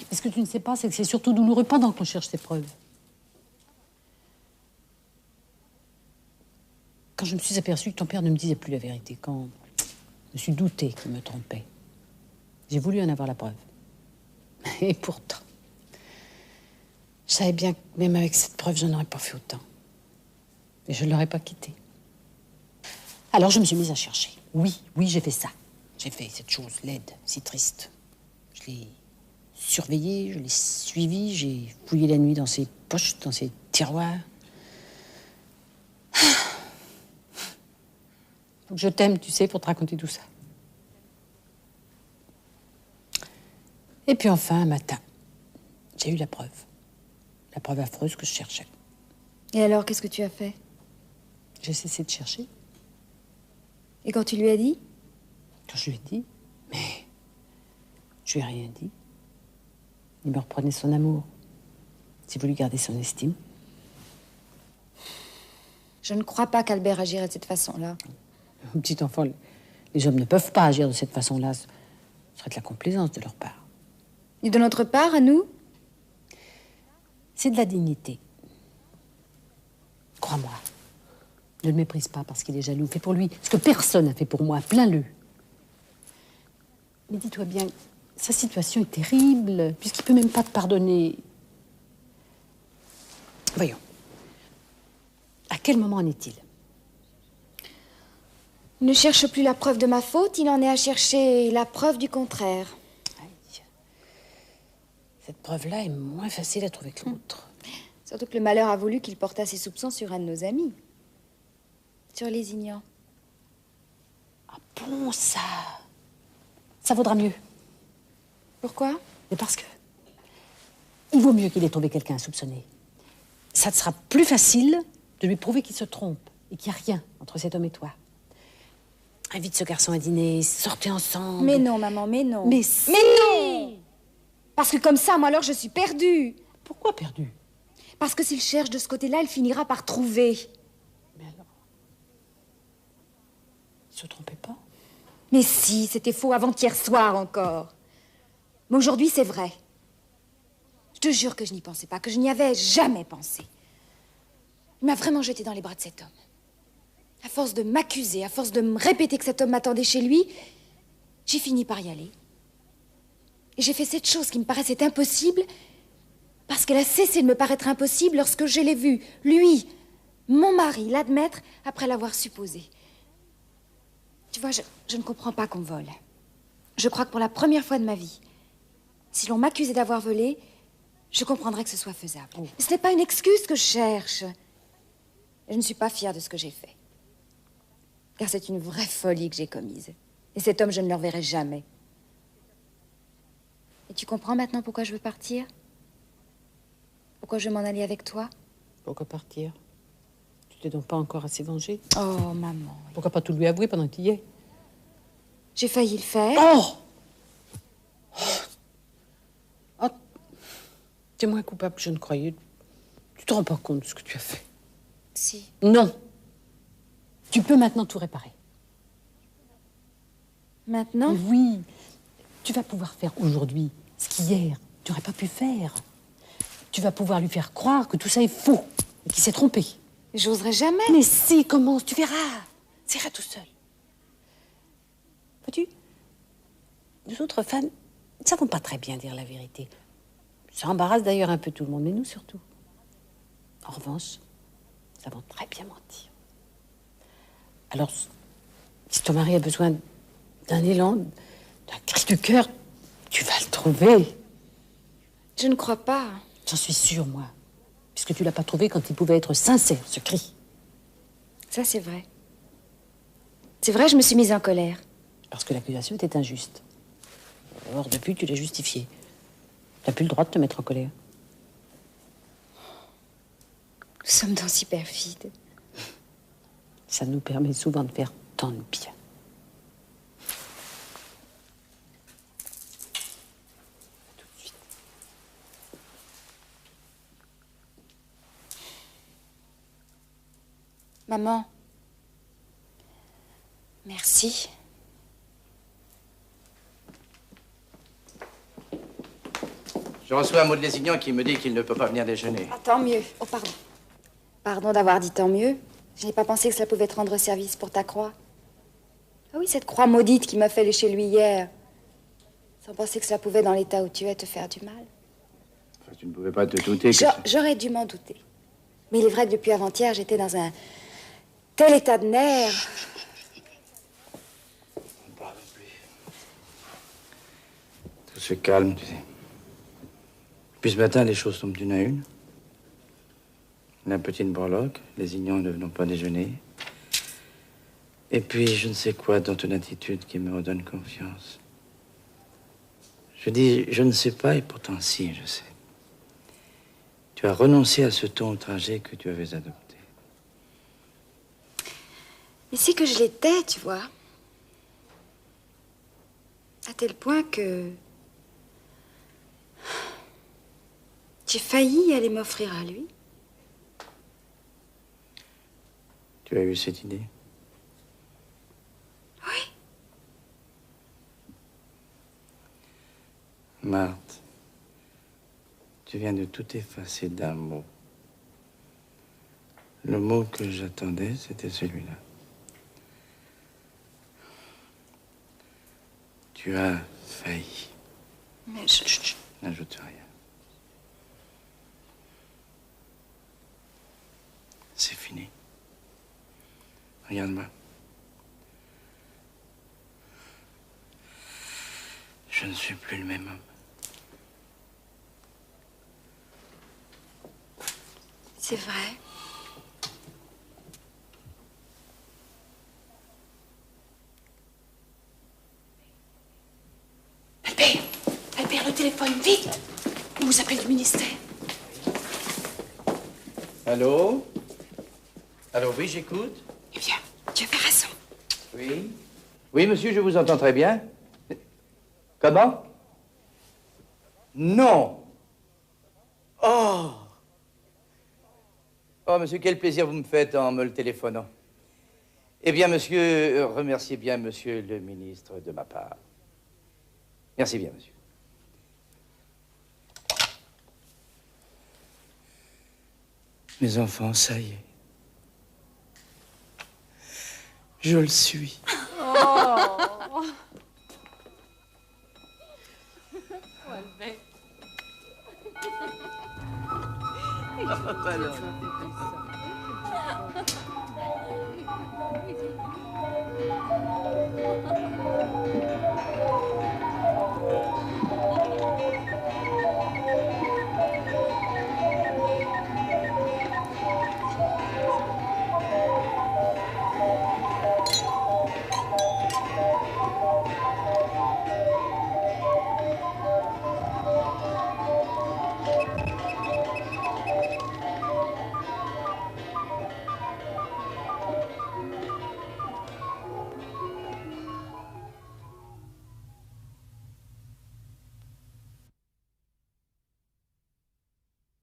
Mais ce que tu ne sais pas, c'est que c'est surtout douloureux pendant qu'on cherche ces preuves. Quand je me suis aperçue que ton père ne me disait plus la vérité, quand je me suis doutée qu'il me trompait, j'ai voulu en avoir la preuve. Et pourtant, je savais bien que même avec cette preuve, je n'aurais pas fait autant. Et je ne l'aurais pas quitté. Alors je me suis mise à chercher. Oui, j'ai fait ça. J'ai fait cette chose laide, si triste. Je l'ai surveillé, je l'ai suivi, j'ai fouillé la nuit dans ses poches, dans ses tiroirs. Faut que je t'aime, tu sais, pour te raconter tout ça. Et puis enfin, un matin, j'ai eu la preuve. La preuve affreuse que je cherchais. Et alors, qu'est-ce que tu as fait? J'ai cessé de chercher. Et quand tu lui as dit? Quand je lui ai dit, mais je lui ai rien dit. Il me reprenait son amour. J'ai voulu garder son estime. Je ne crois pas qu'Albert agirait de cette façon-là. Petit enfant, les hommes ne peuvent pas agir de cette façon-là. Ce serait de la complaisance de leur part. Et de notre part, à nous? C'est de la dignité. Crois-moi. Ne le méprise pas parce qu'il est jaloux. Fais pour lui ce que personne n'a fait pour moi. Plains-le. Mais dis-toi bien, sa situation est terrible, puisqu'il ne peut même pas te pardonner. Voyons. À quel moment en est-il? Il ne cherche plus la preuve de ma faute, il en est à chercher la preuve du contraire. Aïe. Cette preuve-là est moins facile à trouver que l'autre. Surtout que le malheur a voulu qu'il portât ses soupçons sur un de nos amis. Sur Lézignan. Ah bon, ça vaudra mieux. Pourquoi? Mais parce que il vaut mieux qu'il ait trouvé quelqu'un à soupçonner. Ça te sera plus facile de lui prouver qu'il se trompe et qu'il n'y a rien entre cet homme et toi. Invite ce garçon à dîner, sortez ensemble. Mais non, maman, mais non. Mais si. Mais non! Parce que comme ça, moi alors, je suis perdue. Pourquoi perdue? Parce que s'il cherche de ce côté-là, il finira par trouver. Mais alors? Il se trompait pas? Mais si, c'était faux avant-hier soir encore. Mais aujourd'hui, c'est vrai. Je te jure que je n'y pensais pas, que je n'y avais jamais pensé. Il m'a vraiment jeté dans les bras de cet homme. À force de m'accuser, à force de me répéter que cet homme m'attendait chez lui, j'ai fini par y aller. Et j'ai fait cette chose qui me paraissait impossible, parce qu'elle a cessé de me paraître impossible lorsque je l'ai vu, lui, mon mari, l'admettre après l'avoir supposé. Tu vois, je ne comprends pas qu'on vole. Je crois que pour la première fois de ma vie, si l'on m'accusait d'avoir volé, je comprendrais que ce soit faisable. Oh. Ce n'est pas une excuse que je cherche. Je ne suis pas fière de ce que j'ai fait. Car c'est une vraie folie que j'ai commise. Et cet homme, je ne le reverrai jamais. Et tu comprends maintenant pourquoi je veux partir? Pourquoi je veux m'en aller avec toi? Pourquoi partir? Tu t'es donc pas encore assez vengée? Oh, maman. Pourquoi pas tout lui avouer pendant que tu y es? J'ai failli le faire. Oh! Oh! T'es moins coupable que je ne croyais. Tu te rends pas compte de ce que tu as fait? Si. Non. Tu peux maintenant tout réparer. Maintenant? Oui. Tu vas pouvoir faire aujourd'hui ce qu'hier tu n'aurais pas pu faire. Tu vas pouvoir lui faire croire que tout ça est faux et qu'il s'est trompé. J'oserais jamais. Mais si, commence, tu verras. Ça ira tout seul. Vois-tu, nous autres femmes ne savons pas très bien dire la vérité. Ça embarrasse d'ailleurs un peu tout le monde, mais nous surtout. En revanche, nous savons très bien mentir. Alors, si ton mari a besoin d'un élan, d'un cri du cœur, tu vas le trouver. Je ne crois pas. J'en suis sûre, moi. Puisque tu l'as pas trouvé quand il pouvait être sincère, ce cri. Ça, c'est vrai. C'est vrai, je me suis mise en colère. Parce que l'accusation était injuste. Or, depuis, tu l'as justifiée. Tu n'as plus le droit de te mettre en colère. Nous sommes donc si perfides. Ça nous permet souvent de faire tant de bien. Tout de suite. Maman. Merci. Je reçois un mot de Lézignan qui me dit qu'il ne peut pas venir déjeuner. Ah, tant mieux. Oh, pardon. Pardon d'avoir dit tant mieux. Je n'ai pas pensé que cela pouvait te rendre service pour ta croix. Ah oui, cette croix maudite qui m'a fait lécher lui hier. Sans penser que cela pouvait, dans l'état où tu es, te faire du mal. Enfin, tu ne pouvais pas te douter que... J'aurais dû m'en douter. Mais il est vrai que depuis avant-hier, j'étais dans un tel état de nerfs. On parle plus. Tout se calme, tu sais. Puis ce matin, les choses tombent d'une à une. La petite breloque, Lézignan ne venant pas déjeuner. Et puis, je ne sais quoi dans ton attitude qui me redonne confiance. Je dis, je ne sais pas, et pourtant si, je sais. Tu as renoncé à ce ton outragé que tu avais adopté. Mais c'est que je l'étais, tu vois. À tel point que... j'ai failli aller m'offrir à lui. Tu as eu cette idée? Oui. Marthe, tu viens de tout effacer d'un mot. Le mot que j'attendais, c'était celui-là. Tu as failli. Mais N'ajoute rien. C'est fini. Regarde-moi. Je ne suis plus le même homme. c'est vrai. Albert, le téléphone, vite! On vous appelle du ministère. Allô? Allô, oui, j'écoute. Eh bien, tu avais raison. Oui? Oui, monsieur, je vous entends très bien. Comment? Non! Oh! Oh, monsieur, quel plaisir vous me faites en me le téléphonant. Eh bien, monsieur, remerciez bien monsieur le ministre de ma part. Merci bien, monsieur. Mes enfants, ça y est. Je le suis. Oh. Alors.